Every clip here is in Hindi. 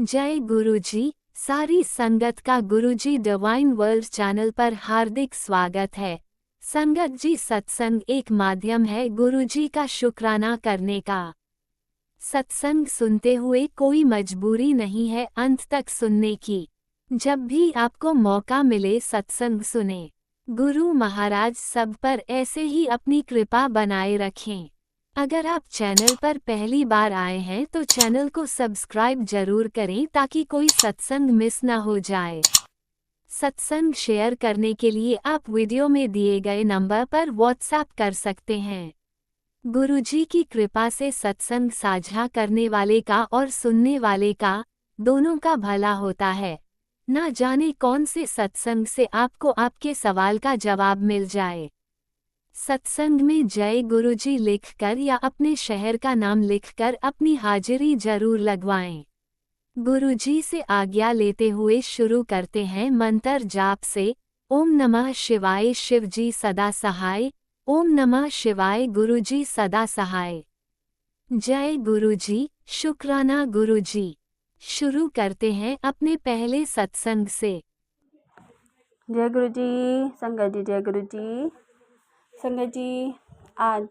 जय गुरुजी। सारी संगत का गुरुजी डिवाइन वर्ल्ड चैनल पर हार्दिक स्वागत है। संगत जी, सत्संग एक माध्यम है गुरुजी का शुक्राना करने का। सत्संग सुनते हुए कोई मजबूरी नहीं है अंत तक सुनने की। जब भी आपको मौका मिले सत्संग सुने। गुरु महाराज सब पर ऐसे ही अपनी कृपा बनाए रखें। अगर आप चैनल पर पहली बार आए हैं तो चैनल को सब्सक्राइब जरूर करें ताकि कोई सत्संग मिस ना हो जाए। सत्संग शेयर करने के लिए आप वीडियो में दिए गए नंबर पर व्हाट्सएप कर सकते हैं। गुरुजी की कृपा से सत्संग साझा करने वाले का और सुनने वाले का दोनों का भला होता है। ना जाने कौन से सत्संग से आपको आपके सवाल का जवाब मिल जाए। सत्संग में जय गुरुजी लिखकर या अपने शहर का नाम लिखकर अपनी हाजिरी जरूर लगवाएं। गुरुजी से आज्ञा लेते हुए शुरू करते हैं मंत्र जाप से। ओम नमः शिवाय शिवजी सदा सहाय। ओम नमः शिवाय गुरुजी सदा सहाय। जय गुरुजी, शुक्राना गुरुजी। शुरू करते हैं अपने पहले सत्संग से। जय गुरु जी। संगत जी, जय गुरु जी। संगत जी, आज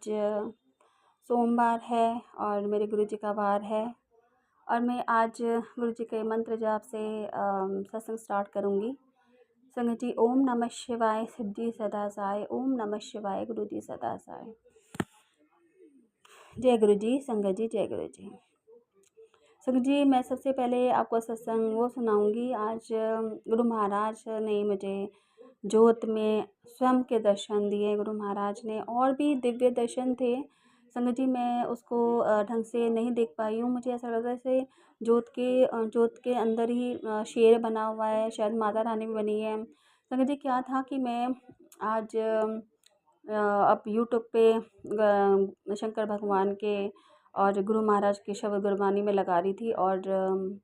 सोमवार है और मेरे गुरु जी का वार है और मैं आज गुरु जी के मंत्र जाप से सत्संग स्टार्ट करूँगी। संगत जी, ओम नमः शिवाय शिव जी सदा साय। ओम नमः शिवाय गुरु जी सदा साय। जय गुरु जी। संगत जी, जय गुरु जी। संगत जी, मैं सबसे पहले आपको सत्संग वो सुनाऊंगी। आज गुरु महाराज ने मुझे ज्योत में स्वयं के दर्शन दिए। गुरु महाराज ने और भी दिव्य दर्शन थे संगत जी, मैं उसको ढंग से नहीं देख पाई हूँ। मुझे ऐसा लग रहा है जैसे ज्योत के अंदर ही शेर बना हुआ है, शायद माता रानी भी बनी है। संगत जी, क्या था कि मैं आज अब यूट्यूब पे शंकर भगवान के और गुरु महाराज के शब्द गुरबानी में लगा रही थी और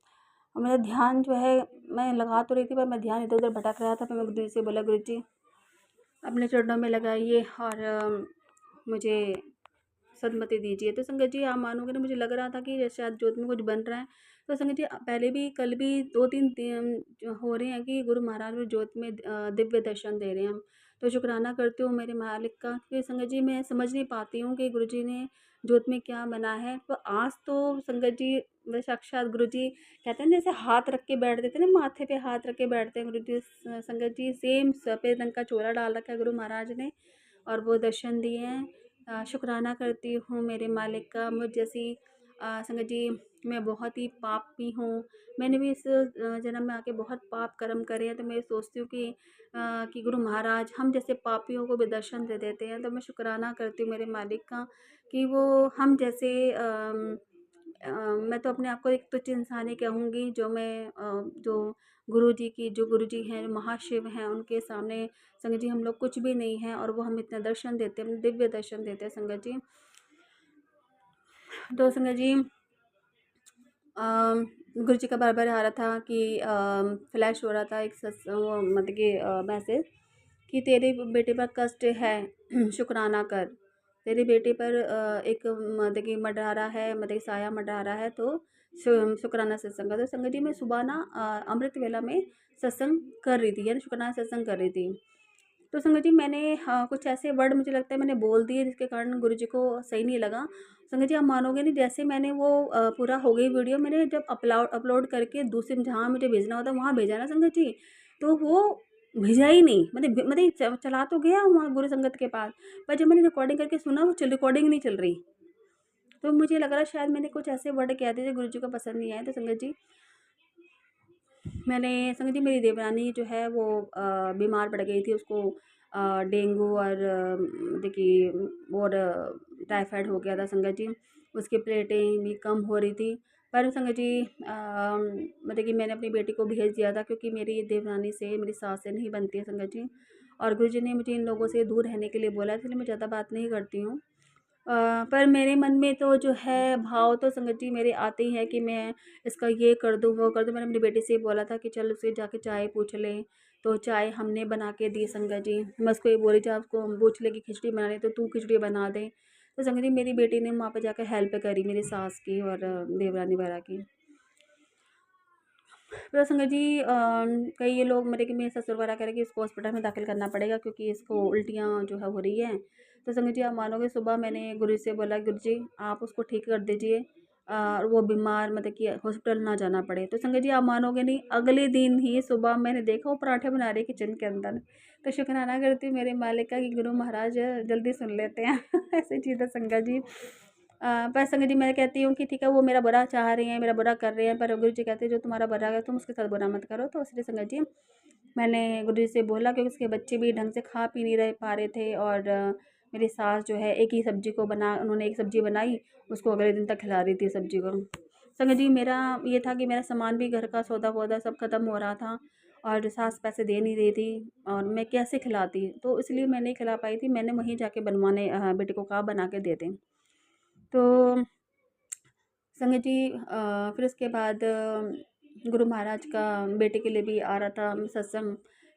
मेरा ध्यान जो है, मैं लगा तो रही थी पर मैं ध्यान इधर उधर भटक रहा था। फिर मैं गुरु जी से बोला, गुरु जी अपने चरणों में लगाइए और मुझे सदमति दीजिए। तो संगत जी, आप मानोगे ना, मुझे लग रहा था कि शायद ज्योत में कुछ बन रहा है। तो संगत जी, पहले भी कल भी 2-3 जो हो रहे हैं कि गुरु महाराज में ज्योत में दिव्य दर्शन दे रहे हैं। तो शुक्राना करती हूँ मेरे मालिक का कि संगत जी, मैं समझ नहीं पाती हूँ कि गुरु जी ने ज्योत में क्या बना है। तो आज तो संगत जी वे साक्षात गुरु जी कहते हैं जैसे हाथ रख के बैठते थे ना, माथे पे हाथ रख के बैठते हैं गुरु जी। संगत जी, सेम सफ़ेद रंग का चोला डाल रखा है गुरु महाराज ने और वो दर्शन दिए हैं। शुक्राना करती हूँ मेरे मालिक का। मुझ जैसी संगत जी, मैं बहुत ही पापी हूँ। मैंने भी इस जन्म में आके बहुत पाप कर्म करे हैं। तो मैं सोचती हूँ कि गुरु महाराज हम जैसे पापियों को भी दर्शन दे देते हैं। तो मैं शुक्राना करती हूँ मेरे मालिक का कि वो हम जैसे मैं तो अपने आप को एक तुच्छ इंसान ही कहूँगी। जो गुरु जी हैं, जो महाशिव हैं, उनके सामने संगत जी हम लोग कुछ भी नहीं हैं और वो हम इतना दर्शन देते हैं, दिव्य दर्शन देते हैं संगत जी। तो संगत जी, गुरु जी का बार आ रहा था कि फ्लैश हो रहा था एक वो मतलब कि मैसेज कि तेरे बेटे पर कष्ट है, शुक्राना कर। तेरी बेटी पर एक मतलब कि मडरारा है, मतलब कि साया मडरारा है। तो शुक्राना सत्संग का। तो संगत जी, मैं सुबह ना अमृत वेला में सत्संग कर रही थी, यानी शुक्राना सत्संग कर रही थी। तो संगत जी, मैंने कुछ ऐसे वर्ड मुझे लगता है मैंने बोल दिए जिसके कारण गुरु जी को सही नहीं लगा। संगत जी, आप मानोगे नहीं, जैसे मैंने वो पूरा हो गई वीडियो, मैंने जब अपलोड करके दूसरे जहाँ मुझे भेजना होता वहाँ भेजा ना संगत जी, तो वो भेजा ही नहीं। मतलब चला तो गया वहाँ गुरु संगत के पास, पर जब मैंने रिकॉर्डिंग करके सुना वो रिकॉर्डिंग नहीं चल रही। तो मुझे लग रहा शायद मैंने कुछ ऐसे वर्ड कह दिए जो गुरु जी को पसंद नहीं आए। तो संगत जी, संगत जी, मेरी देवरानी जो है वो बीमार पड़ गई थी। उसको डेंगू और देखिए और टाइफाइड हो गया था संगत जी। उसकी प्लेटें भी कम हो रही थी। पर संगत जी, मतलब कि मैंने अपनी बेटी को भेज दिया था क्योंकि मेरी देवरानी से, मेरी सास से नहीं बनती है संगत जी। और गुरु जी ने मुझे इन लोगों से दूर रहने के लिए बोला, इसलिए मैं ज़्यादा बात नहीं करती हूँ। पर मेरे मन में तो जो है भाव तो संगत जी मेरे आते ही हैं कि मैं इसका ये कर दूँ, वो कर दूँ। मैंने अपनी बेटी से बोला था कि चल उससे जाके चाय पूछ ले। तो चाय हमने बना के दी संगत जी। मैं उसको ये बोली, जब उसको पूछ ले कि खिचड़ी बनानी तो तू खिचड़ी बना दे। तो संगत जी, मेरी बेटी ने वहाँ पे जाकर हेल्प करी मेरी सास की और देवरानी वगैरह की। फिर संगत जी कई ये लोग मेरे कि मेरे ससुर वगैरह कह रहे कि इसको हॉस्पिटल में दाखिल करना पड़ेगा क्योंकि इसको उल्टियाँ जो है हो रही हैं। तो संगत जी आप मानोगे सुबह मैंने गुरु जी से बोला गुरु जी आप उसको ठीक कर दीजिए और वो बीमार मतलब कि हॉस्पिटल ना जाना पड़े। तो संगत जी आप मानोगे नहीं, अगले दिन ही सुबह मैंने देखा वो पराठे बना रही है किचन के अंदर। तो शुक्राना करती हूँ मेरे मालिक का कि गुरु महाराज जल्दी सुन लेते हैं। ऐसी चीज़ है संगत जी। पर संगत जी मैं कहती हूँ कि ठीक है वो मेरा बुरा चाह रहे हैं, मेरा बुरा कर रहे हैं, पर गुरु जी कहते हैं जो तुम्हारा बुरा है तुम उसके साथ बुरा मत करो। तो इसलिए संगत जी मैंने गुरु जी से बोला क्योंकि उसके बच्चे भी ढंग से खा पी नहीं रहे पा रहे थे और मेरी सास जो है एक ही सब्जी को बना उन्होंने एक सब्जी बनाई, उसको अगले दिन तक खिला रही थी सब्जी को। संगत जी मेरा ये था कि मेरा सामान भी घर का सौदा वौदा सब खत्म हो रहा था और सास पैसे दे नहीं रही थी और मैं कैसे खिलाती, तो इसलिए मैं नहीं खिला पाई थी। मैंने वहीं जाके बनवाने बेटे को कहा बना के दे दें। तो संगत जी फिर उसके बाद गुरु महाराज का बेटे के लिए भी आ रहा था सत्संग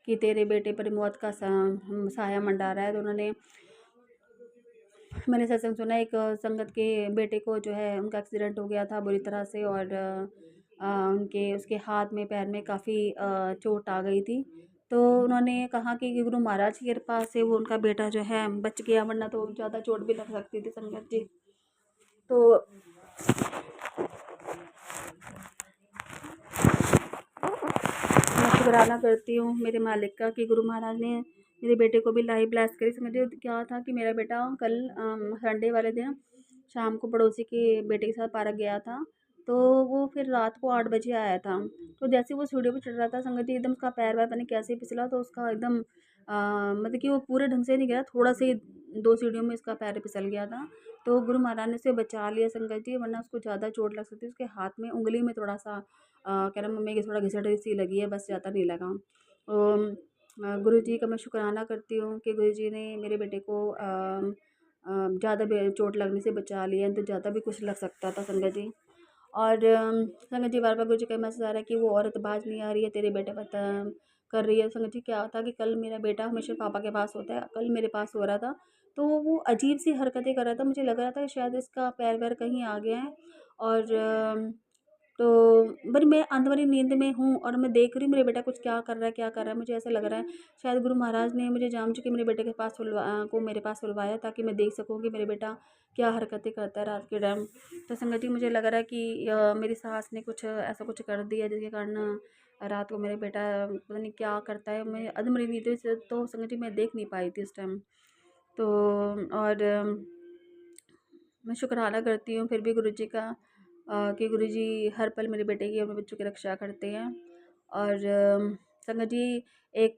कि तेरे बेटे पर मौत का साया मंडा रहा है। तो उन्होंने मैंने सत्संग सुना एक संगत के बेटे को जो है उनका एक्सीडेंट हो गया था बुरी तरह से और उनके उसके हाथ में पैर में काफ़ी चोट आ गई थी। तो उन्होंने कहा कि गुरु महाराज की कृपा से वो उनका बेटा जो है बच गया, वरना तो ज़्यादा चोट भी लग सकती थी संगत जी। तो मैं शुक्राना करती हूँ मेरे मालिक का कि गुरु महाराज ने मेरे बेटे को भी लाइफ ब्लेस करी। समझिए क्या था कि मेरा बेटा कल संडे वाले दिन शाम को पड़ोसी के बेटे के साथ पार्क गया था। तो वो फिर रात को 8 बजे आया था। तो जैसे वो सीढ़ियों पे चढ़ रहा था संगत जी एकदम उसका पैर वैर पता नहीं कैसे फिसला, तो उसका एकदम मतलब कि वो पूरे ढंग से नहीं गिरा, थोड़ा से 2 सीढ़ियों में उसका पैर फिसल गया था। तो गुरु महाराज ने उसे बचा लिया संगत जी, वरना उसको ज़्यादा चोट लग सकती। उसके हाथ में उंगली में थोड़ा सा कह रहा मम्मी की थोड़ा घिसट सी लगी है, बस ज़्यादा नहीं लगा। गुरु जी का मैं शुक्राना करती हूँ कि गुरु जी ने मेरे बेटे को ज़्यादा चोट लगने से बचा लिया, तो ज़्यादा भी कुछ लग सकता था संगत जी। और संगत जी बार-बार गुरु जी का मैसेज आ रहा है कि वो औरत बाज नहीं आ रही है, तेरे बेटे पर कर रही है। संगत जी क्या था कि कल मेरा बेटा हमेशा पापा के पास होता है, कल मेरे पास हो रहा था, तो वो अजीब सी हरकतें कर रहा था। मुझे लग रहा था कि शायद इसका पैर-वैर कहीं आ गया है और तो पर मैं अंत वाली नींद में हूँ और मैं देख रही हूँ मेरा बेटा कुछ क्या कर रहा है। मुझे ऐसा लग रहा है शायद गुरु महाराज ने मुझे जान चुके मेरे बेटे के पास को मेरे पास बुलवाया ताकि मैं देख सकूँ कि मेरे बेटा क्या हरकतें करता है रात के टाइम। तो संगत जी मुझे लग रहा है कि मेरी सास ने कुछ ऐसा कुछ कर दिया जिसके कारण रात को मेरा बेटा पता नहीं क्या करता है। मैं अधमरी नींद से तो संगत जी मैं देख नहीं पाई थी इस टाइम। तो और मैं शुक्राना करती हूँ फिर भी गुरु जी का कि गुरु जी हर पल मेरे बेटे की और मेरे बच्चों की रक्षा करते हैं। और संगत जी एक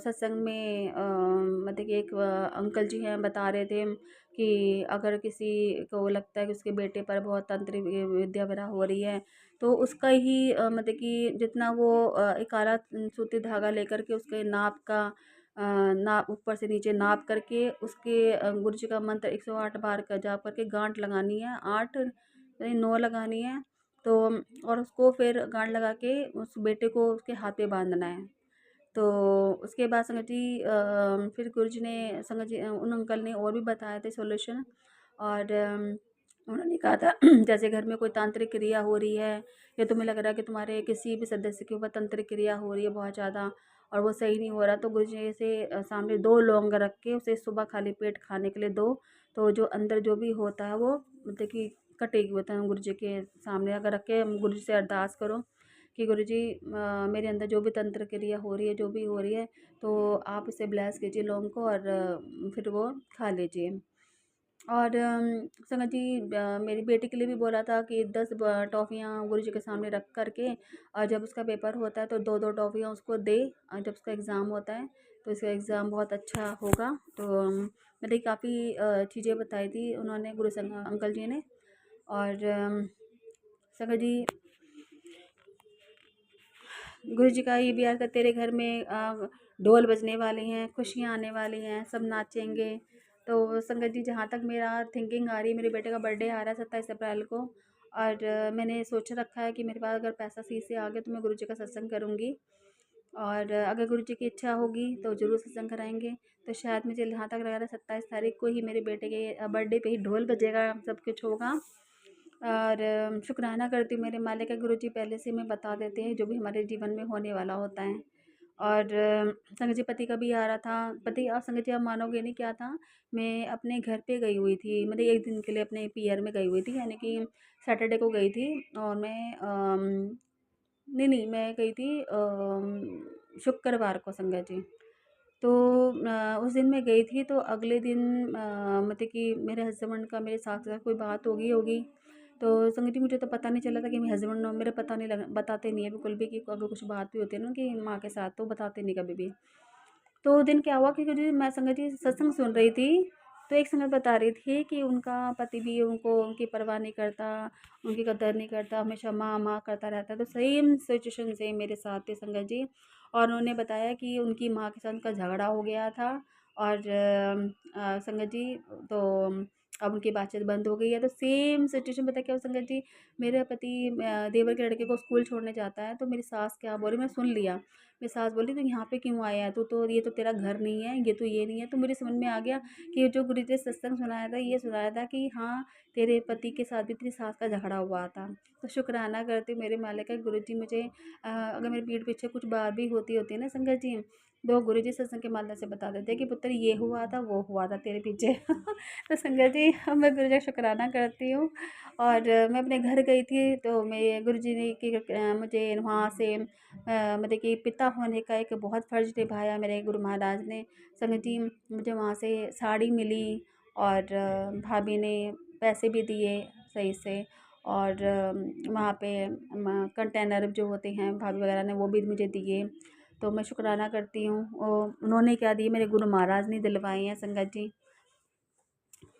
सत्संग में मतलब कि एक अंकल जी हैं बता रहे थे कि अगर किसी को लगता है कि उसके बेटे पर बहुत तंत्र विद्या वगैरह हो रही है, तो उसका ही मतलब कि जितना वो एक काला सूती धागा लेकर के उसके नाप का नाप ऊपर से नीचे नाप करके उसके गुरु जी का मंत्र 108 बार का जाप करके गांठ लगानी है, 8 नहीं 9 लगानी है। तो और उसको फिर गांठ लगा के उस बेटे को उसके हाथ पे बांधना है। तो उसके बाद संगत जी फिर गुरु जी ने संगत जी उन अंकल ने और भी बताए थे सॉल्यूशन। और उन्होंने कहा था जैसे घर में कोई तांत्रिक क्रिया हो रही है या तुम्हें लग रहा है कि तुम्हारे किसी भी सदस्य के ऊपर तांत्रिक क्रिया हो रही है बहुत ज़्यादा और वो सही नहीं हो रहा, तो गुरु जी से सामने 2 लौंग रख के उसे सुबह खाली पेट खाने के लिए दो, तो जो अंदर जो भी होता है वो मतलब कि कटेगी। होता है गुरु जी के सामने अगर रख के हम गुरु जी से अरदास करो कि गुरु जी मेरे अंदर जो भी तंत्र क्रिया हो रही है जो भी हो रही है, तो आप इसे ब्लेस कीजिए लौंग को और फिर वो खा लीजिए। और संगत जी मेरी बेटी के लिए भी बोला था कि 10 टॉफ़ियाँ गुरु जी के सामने रख कर के और जब उसका पेपर होता है तो 2-2 टॉफ़ियाँ उसको दे और जब उसका एग्ज़ाम होता है तो इसका एग्ज़ाम बहुत अच्छा होगा। तो मैंने काफ़ी चीज़ें बताई थी उन्होंने गुरु संग अंकल जी ने। और संगत जी गुरु जी का ये भी आया था तेरे घर में ढोल बजने वाले हैं, खुशियाँ आने वाली हैं, सब नाचेंगे। तो संगत जी जहाँ तक मेरा थिंकिंग आ रही है, मेरे बेटे का बर्थडे आ रहा है 27 अप्रैल को और मैंने सोच रखा है कि मेरे पास अगर पैसा सही से आ गया तो मैं गुरु जी का सत्संग करूँगी और अगर गुरु जी की इच्छा होगी तो ज़रूर सत्संग कराएंगे। तो शायद मुझे जहाँ तक लग रहा है 27 तारीख को ही मेरे बेटे के बर्थडे पे ही ढोल बजेगा, सब कुछ होगा। और शुक्राना करती हूँ मेरे मालिक का, गुरुजी पहले से हमें बता देते हैं जो भी हमारे जीवन में होने वाला होता है। और संगत जी पति का भी आ रहा था, पति, और संगत जी आप मानोगे नहीं क्या था, मैं अपने घर पे गई हुई थी, मतलब 1 दिन के लिए अपने पीयर में गई हुई थी, यानी कि सैटरडे को गई थी। और मैं नहीं, नहीं, मैं गई थी शुक्रवार को संगत जी। तो उस दिन मैं गई थी, तो अगले दिन मतलब कि मेरे हस्बैंड का मेरे सास के साथ कोई बात हो गई होगी। तो संगत जी मुझे तो पता नहीं चला था कि मेरे हस्बैंड मेरा पता नहीं लगा, बताते नहीं है बिल्कुल भी, कि अगर कुछ बात भी होती है ना कि माँ के साथ, तो बताते नहीं कभी भी। तो उस दिन क्या हुआ कि जो मैं संगत जी सत्संग सुन रही थी, तो एक संगत बता रही थी कि उनका पति भी उनको, उनकी परवाह नहीं करता, उनकी कदर नहीं करता, हमेशा माँ माँ करता रहता है। तो सेम सिचुएशन सेम मेरे साथ थी संगत जी। और उन्होंने बताया कि उनकी माँ के साथ उनका झगड़ा हो गया था। और संगत जी, तो अब उनकी बातचीत बंद हो गई है। तो सेम सिचुएशन पता क्या हुआ संगत जी, मेरे पति देवर के लड़के को स्कूल छोड़ने जाता है, तो मेरी सास क्या बोली, मैं सुन लिया। मेरी सास बोली, "तू यहाँ पे क्यों आया है? तू तो, ये तो तेरा घर नहीं है, ये तो ये नहीं है।" तो मुझे समझ में आ गया कि जो गुरुजी ने सत्संग सुनाया था, ये सुनाया था कि हाँ, तेरे पति के साथ भी तेरी सास का झगड़ा हुआ था। तो शुक्राना करती हूँ मेरे मालिक का, गुरुजी मुझे अगर मेरे पीठ पीछे कुछ बात भी होती है ना संगत जी, तो गुरुजी सत्संग के माध्यम से बता देते हैं कि पुत्र ये हुआ था, वो हुआ था तेरे पीछे। तो संगत जी मैं गुरुजी का शुक्राना करती हूँ। और मैं अपने घर गई थी, तो मैं गुरुजी ने मुझे वहाँ से मतलब कि पिता होने का एक बहुत फ़र्ज़ निभाया मेरे गुरु महाराज ने। संगत जी मुझे वहाँ से साड़ी मिली, और भाभी ने पैसे भी दिए सही से। और वहाँ पे कंटेनर जो होते हैं भाभी वगैरह ने वो भी मुझे दिए। तो मैं शुक्राना करती हूँ, उन्होंने क्या दिए, मेरे गुरु महाराज ने दिलवाए हैं संगत जी।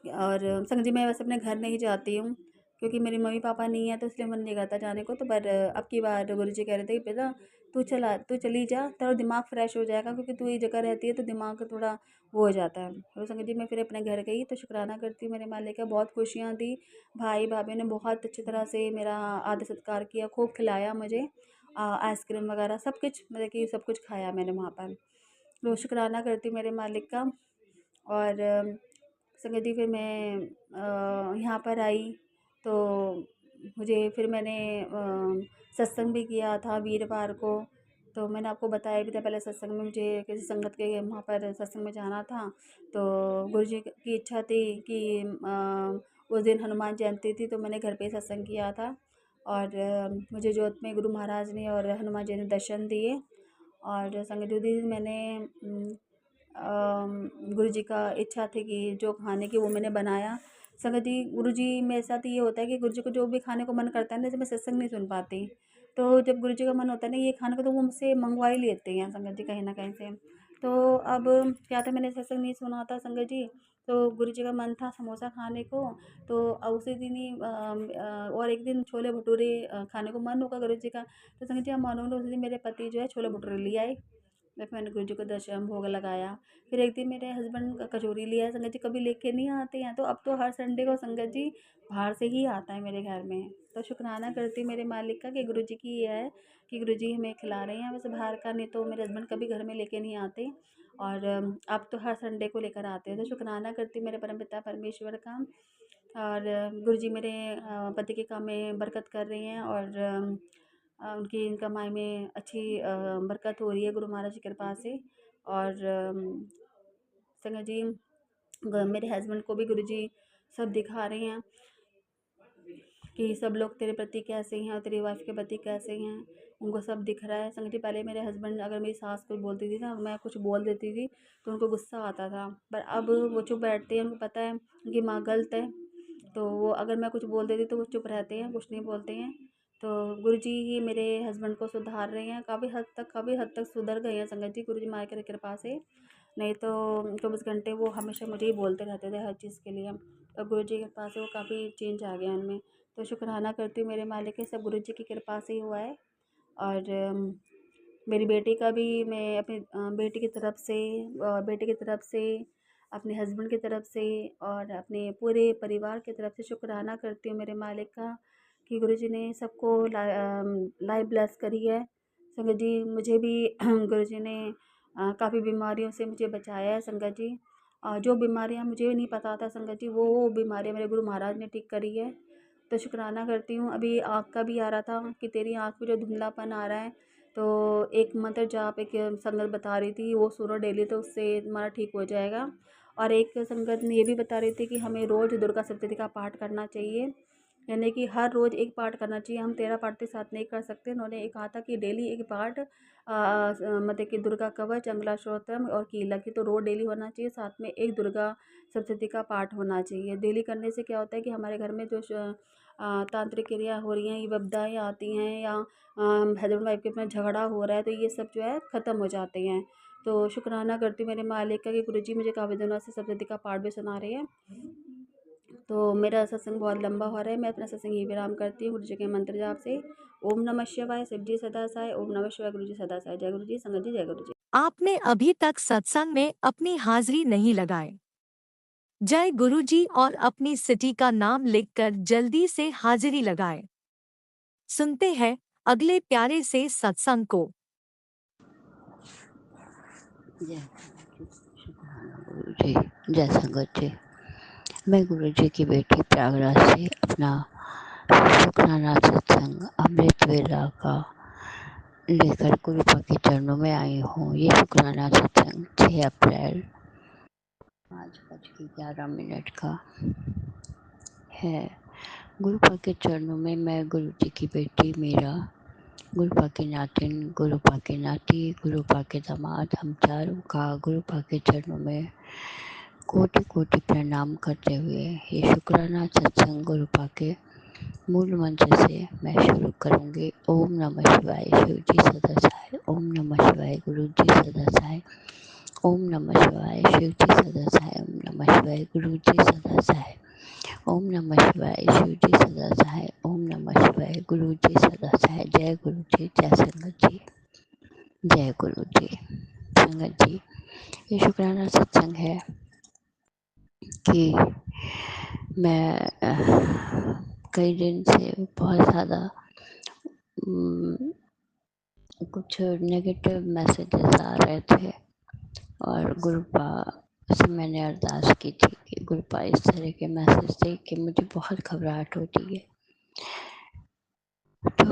और संगत जी मैं वैसे अपने घर नहीं जाती हूँ, क्योंकि मेरे मम्मी पापा नहीं है, तो इसलिए मन नहीं करता जाने को। तो पर अब की बार गुरुजी कह रहे थे कि बेटा तू चली जा, तेरा दिमाग फ्रेश हो जाएगा, क्योंकि तू ये जगह रहती है तो दिमाग थोड़ा वो हो जाता है। तो संगत जी मैं फिर अपने घर गई, तो शुक्राना करती हूँ मेरे मालिक का, बहुत खुशियाँ दी। भाई भाभी ने बहुत अच्छी तरह से मेरा आदर सत्कार किया, खूब खिलाया मुझे, आइसक्रीम वगैरह सब कुछ, मतलब कि सब कुछ खाया मैंने वहाँ पर। तो शुक्राना करती हूँ मेरे मालिक का। और संगत जी फिर मैं यहाँ पर आई, तो मुझे फिर मैंने सत्संग भी किया था वीरवार को। तो मैंने आपको बताया भी था पहले, सत्संग में मुझे किसी संगत के वहाँ पर सत्संग में जाना था। तो गुरुजी की इच्छा थी कि उस दिन हनुमान जयंती थी, तो मैंने घर पे ही सत्संग किया था। और मुझे जोत में गुरु महाराज ने और हनुमान जी ने दर्शन दिए। और संगत जी मैंने गुरुजी का इच्छा थी कि जो खाने की वो मैंने बनाया। संगत जी गुरुजी मेरे साथ ये होता है कि गुरुजी को जो भी खाने को मन करता है ना, जैसे मैं सत्संग नहीं सुन पाती, तो जब गुरुजी का मन होता है ना ये खाने को, तो वो मुझसे मंगवा ही लेते हैं संगत जी कहीं ना कहीं से। तो अब क्या था, मैंने सत्संग नहीं सुना था संगत जी, तो गुरुजी का मन था समोसा खाने को। तो उसी दिन ही और एक दिन छोले भटूरे खाने को मन होगा गुरुजी का। तो संगत जी आप मानोगे, उस दिन मेरे पति जो है छोले भटूरे ले आए। फिर मैंने गुरुजी को दर्शन भोग लगाया। फिर एक दिन मेरे हस्बैंड का कचौरी लिया, संगत जी कभी लेके नहीं आते हैं, तो अब तो हर संडे को संगत जी बाहर से ही आता है मेरे घर में। तो शुक्राना करती हूँ मेरे मालिक का कि गुरुजी की ये है कि गुरुजी हमें खिला रहे हैं, वैसे बाहर का नहीं तो मेरे हस्बैंड कभी घर में लेके नहीं आते। और अब तो हर संडे को लेकर आते हैं। तो शुक्राना करती हूँ मेरे परमपिता परमेश्वर का। और गुरुजी मेरे पति के काम में बरकत कर रहे हैं, और उनकी कमाई में अच्छी बरकत हो रही है गुरु महाराज की कृपा से। और संगत जी मेरे हस्बैंड को भी गुरुजी सब दिखा रहे हैं कि सब लोग तेरे प्रति कैसे हैं और तेरी वाइफ के प्रति कैसे हैं, उनको सब दिख रहा है। संगत जी पहले मेरे हस्बैंड, अगर मेरी सास कुछ बोलती थी ना, मैं कुछ बोल देती थी, तो उनको गुस्सा आता था, पर अब वो चुप बैठते हैं, उनको पता है उनकी माँ गलत है। तो वो अगर मैं कुछ बोल देती तो वो चुप रहते हैं, कुछ नहीं बोलते हैं। तो गुरुजी ही मेरे हस्बैंड को सुधार रहे हैं, काफ़ी हद तक सुधर गए हैं संगत जी गुरुजी माँ की कृपा से। नहीं तो 24 घंटे वो हमेशा मुझे ही बोलते रहते थे हर चीज़ के लिए। अब गुरुजी की कृपा से वो काफ़ी चेंज आ गया उनमें। तो शुक्राना करती हूँ मेरे मालिक के, सब गुरुजी की कृपा से ही हुआ है। और मेरी बेटी का भी मैं अपनी बेटी की तरफ से, बेटे की तरफ से, अपने हस्बैंड की तरफ से, और अपने पूरे परिवार की तरफ से शुक्राना करती हूँ मेरे मालिक का कि गुरुजी ने सबको लाइफ ब्लेस करी है। संगत जी मुझे भी गुरुजी ने काफ़ी बीमारियों से मुझे बचाया है संगत जी। जो बीमारियाँ मुझे नहीं पता था संगत जी, वो बीमारियाँ मेरे गुरु महाराज ने ठीक करी है। तो शुक्राना करती हूँ। अभी आँख का भी आ रहा था कि तेरी आँख में जो धुंधलापन आ रहा है, तो एक मंत्र जाप एक संगत बता रही थी, वो सुनो डेली, तो उससे तुम्हारा ठीक हो जाएगा। और एक संगत ने ये भी बता रही थी कि हमें रोज़ दुर्गा सप्तशती का पाठ करना चाहिए, यानी कि हर रोज़ एक पाठ करना चाहिए। हम 13 पाठ एक साथ नहीं कर सकते। उन्होंने ये कहा था कि डेली एक पाठ मतलब कि दुर्गा कवच, मंगलाष्टोत्तम और कीलक, ये तो रोज़ डेली होना चाहिए। साथ में एक दुर्गा सप्तशती का पाठ होना चाहिए। डेली करने से क्या होता है कि हमारे घर में जो तांत्रिक क्रिया हो रही हैं, ये विपदाएँ आती हैं, या हस्बैंड वाइफ के में झगड़ा हो रहा है, तो ये सब जो है ख़त्म हो जाते हैं। तो शुक्राना करती हूँ मेरे मालिक का कि गुरुजी मुझे काफ़ी दिनों से सप्तशती का पाठ भी सुना रहे हैं। तो मेरा सत्संग बहुत लंबा हो रहा है। मैं अपना सत्संग यहीं विराम करती हूँ गुरु जी के मंत्र जाप से। ओम नमः शिवाय, शिव जी सदा सहाय। ओम नमः शिवाय, गुरु जी सदा सहाय। जय गुरु जी, संगत जी, जय गुरु जी। आपने अभी तक सत्संग में अपनी हाजिरी नहीं लगाए। जय गुरु जी और अपनी सिटी का नाम लिखकर जल्दी से हाजिरी लगाएं। सुनते हैं अगले प्यारे से सत्संग को। जय शुक्राना गुरु जी। जय संगत जी। मैं गुरु जी की बेटी प्रयागराज से अपना शुक्राना सत्संग अमृत वेला का लेकर गुरुपा के चरणों में आई हूँ। ये शुक्राना सत्संग 6 अप्रैल 5:11 का है। गुरुपा के चरणों में मैं गुरु जी की बेटी मीरा, गुरुपा की नातिन, गुरुपा के नाती, गुरुपा के दामाद, हम चारों का गुरुपा के चरणों में कोटि कोटि प्रणाम करते हुए ये शुक्राना सत्संग गुरुपा के मूल मंत्र से मैं शुरू करूँगी। ओम नमः शिवाय, शिव जी सदा सहाय। ओम नमः शिवाय, गुरु जी सदा सहाय। ओम नमः शिवाय, शिव जी सदा सहाय। ओम नमः शिवाय, गुरु जी सदा सहाय। ओम नमः शिवाय, शिव जी सदा सहाय। ओम नमः शिवाय, गुरु जी सदा सहाय। जय गुरु जी, जय संगत जी, जय गुरु जी। संगत जी, ये शुक्राना सत्संग है कि मैं कई दिन से बहुत ज़्यादा कुछ नेगेटिव मैसेजेस आ रहे थे और गुरुपा से मैंने अरदास की थी कि गुरुपा इस तरह के मैसेज देख के मुझे बहुत घबराहट होती है। तो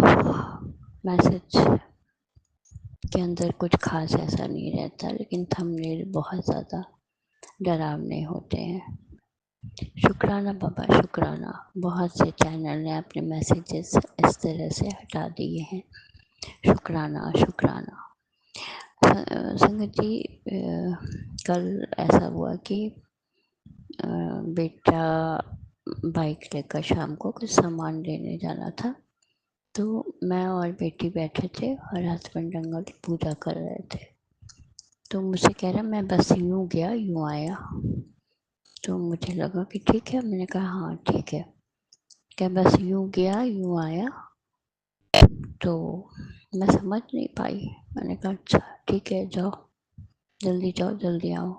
मैसेज के अंदर कुछ खास ऐसा नहीं रहता, लेकिन थंबनेल बहुत ज़्यादा डरावने होते हैं। शुक्राना बाबा, शुक्राना। बहुत से चैनल ने अपने मैसेजेस इस तरह से हटा दिए हैं। शुक्राना, शुक्राना। संगत जी, कल ऐसा हुआ कि बेटा बाइक लेकर शाम को कुछ सामान लेने जाना था, तो मैं और बेटी बैठे थे और हस्बैंड अंकल पूजा कर रहे थे। तो मुझसे कह रहा मैं बस यूँ गया यूँ आया। तो मुझे लगा कि ठीक है, मैंने कहा हाँ ठीक है। क्या बस यूँ गया यूँ आया? तो मैं समझ नहीं पाई। मैंने कहा अच्छा ठीक है, जाओ जल्दी आओ।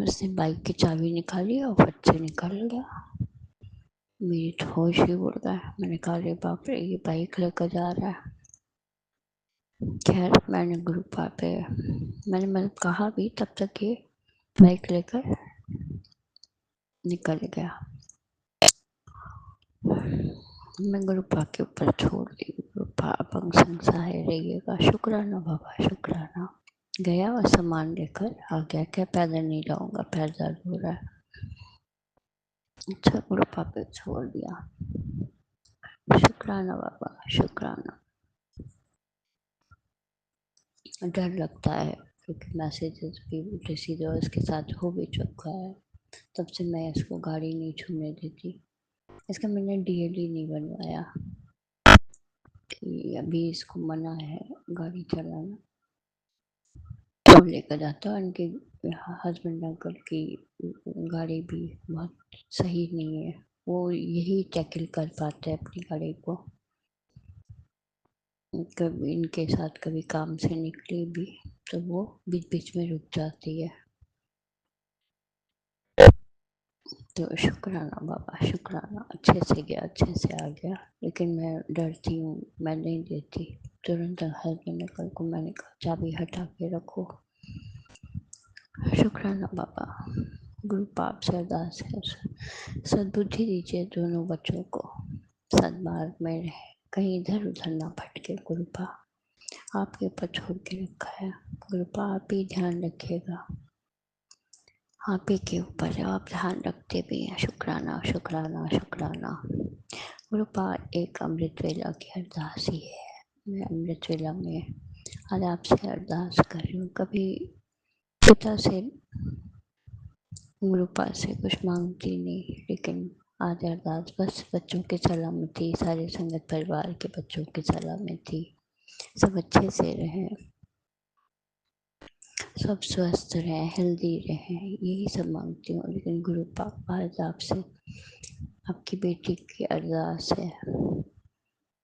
उसने बाइक की चाबी निकाली और फट से निकल गया। मेरी तो होश ही उड़ गया। मैंने कहा अरे बाप रे, ये बाइक लेकर जा रहा है। खैर मैंने गुरुपा पे मैंने मतलब कहा भी, तब तक ये बाइक लेकर निकल गया। मैं गुरुपा के ऊपर छोड़ दी। गुरुपा अपंग संसार रहिएगा। शुक्राना बाबा, शुक्राना। गया और सामान लेकर आ गया। क्या पैदल नहीं जाऊँगा, पैर दर्द हो रहा है। अच्छा, गुरुपा पे छोड़ दिया। शुक्राना बाबा, शुक्राना। डर लगता है क्योंकि मैसेजेस भी उल्टे सीधे उसके साथ हो भी चुका है। तब से मैं इसको गाड़ी नहीं छूने देती। इसका मैंने डीएलई नहीं बनवाया कि अभी इसको मना है गाड़ी चलाना। तो लेकर जाता हूँ। इनके हस्बैंड अंकल की गाड़ी भी बहुत सही नहीं है। वो यही टैकल कर पाते हैं अपनी गाड़ी को। कभी इनके साथ कभी काम से निकले भी तो वो बीच बीच में रुक जाती है। तो शुक्राना बाबा, शुक्राना। अच्छे से गया, अच्छे से आ गया। लेकिन मैं डरती हूँ, मैं नहीं देती। तुरंत हस्बैंड अंकल को मैंने कहा चाबी हटा के रखो। शुक्राना बाबा। गुरु पाप से अरदास है, सद्बुद्धि दीजिए दोनों बच्चों को, सद्मार्ग में रहे, कहीं इधर उधर ना भटके। गुरु पाप आपके ऊपर छोड़ के रखा है। गुरु पाप आप ही ध्यान रखिएगा, आप ही के ऊपर है, आप ध्यान रखते भी हैं। शुक्राना शुक्राना शुक्राना। गुरु पाप एक अमृत वेला की अरदास ही है। मैं अमृत वेला में आज आपसे अरदास कर रही हूँ। कभी पिता से गुरु पाप से कुछ मांगती नहीं, लेकिन आज अरदास बस बच्चों की सलामती, सारे संगत परिवार के बच्चों की सलामती, सब अच्छे से रहें, सब स्वस्थ रहें, हेल्दी रहें, यही सब मांगती हूँ। लेकिन गुरु पाप आज आपसे आपकी बेटी की अरदास है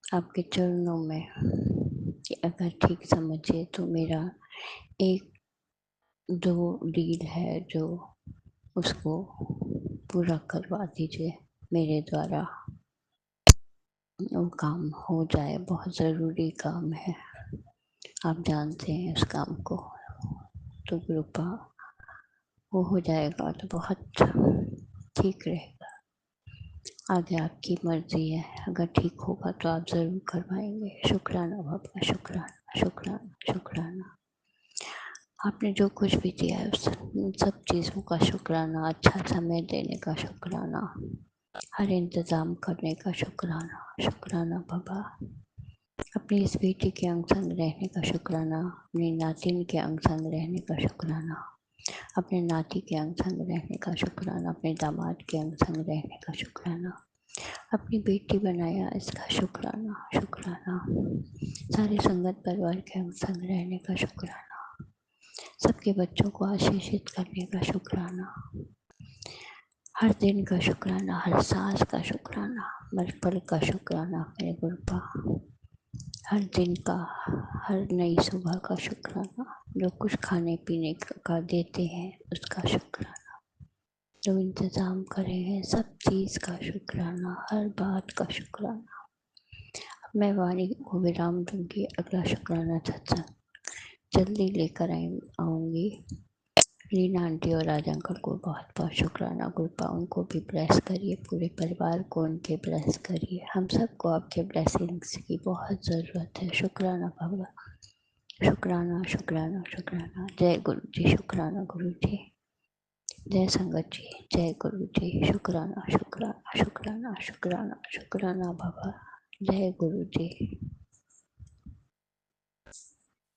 आपके चरणों में कि अगर ठीक समझे तो मेरा एक दो डील है जो उसको पूरा करवा दीजिए मेरे द्वारा, वो काम हो जाए। बहुत ज़रूरी काम है, आप जानते हैं उस काम को। तो कृपा वो हो जाएगा तो बहुत ठीक रहेगा। आगे आपकी मर्जी है, अगर ठीक होगा तो आप ज़रूर करवाएंगे। शुक्राना बाबा, शुक्राना शुक्राना शुक्राना। आपने जो कुछ भी दिया है उस सब चीज़ों का शुक्राना, अच्छा समय देने का शुक्राना, हर इंतज़ाम करने का शुक्राना। शुक्राना बाबा, अपनी इस बेटी के अंग संग रहने का शुक्राना, अपनी नातिन के अंग संग रहने का शुक्राना, अपने नाती के अंग संग रहने का शुक्राना, अपने दामाद के अंग संग रहने का शुक्राना, अपनी बेटी बनाया इसका शुक्राना। शुक्राना सारे संगत परिवार के अंग संग रहने का शुक्राना, सबके बच्चों को आशीषित करने का शुक्राना, हर दिन का शुक्राना, हर सांस का शुक्राना, हर पल का शुक्राना मेरे गुरुपा, हर दिन का, हर नई सुबह का शुक्राना, जो कुछ खाने पीने का देते हैं उसका शुक्राना, जो इंतज़ाम करे हैं सब चीज़ का शुक्राना, हर बात का शुक्राना। मैं वाणी को विराम दूंगी, अगला शुक्राना सत्संग जल्दी लेकर आऊँगी। रीना आंटी और राज अंकल को बहुत बहुत शुक्राना। गुरुपा उनको भी ब्लेस करिए, पूरे परिवार को उनके ब्लेस करिए। हम सबको आपके ब्लेसिंग्स की बहुत ज़रूरत है। शुक्राना बाबा, शुक्राना शुक्राना शुक्राना। जय गुरु जी, शुक्राना गुरु जी, जय संगत जी, जय गुरु जी। शुक्राना शुक्राना शुक्राना शुक्राना शुक्राना बाबा, जय गुरु जी।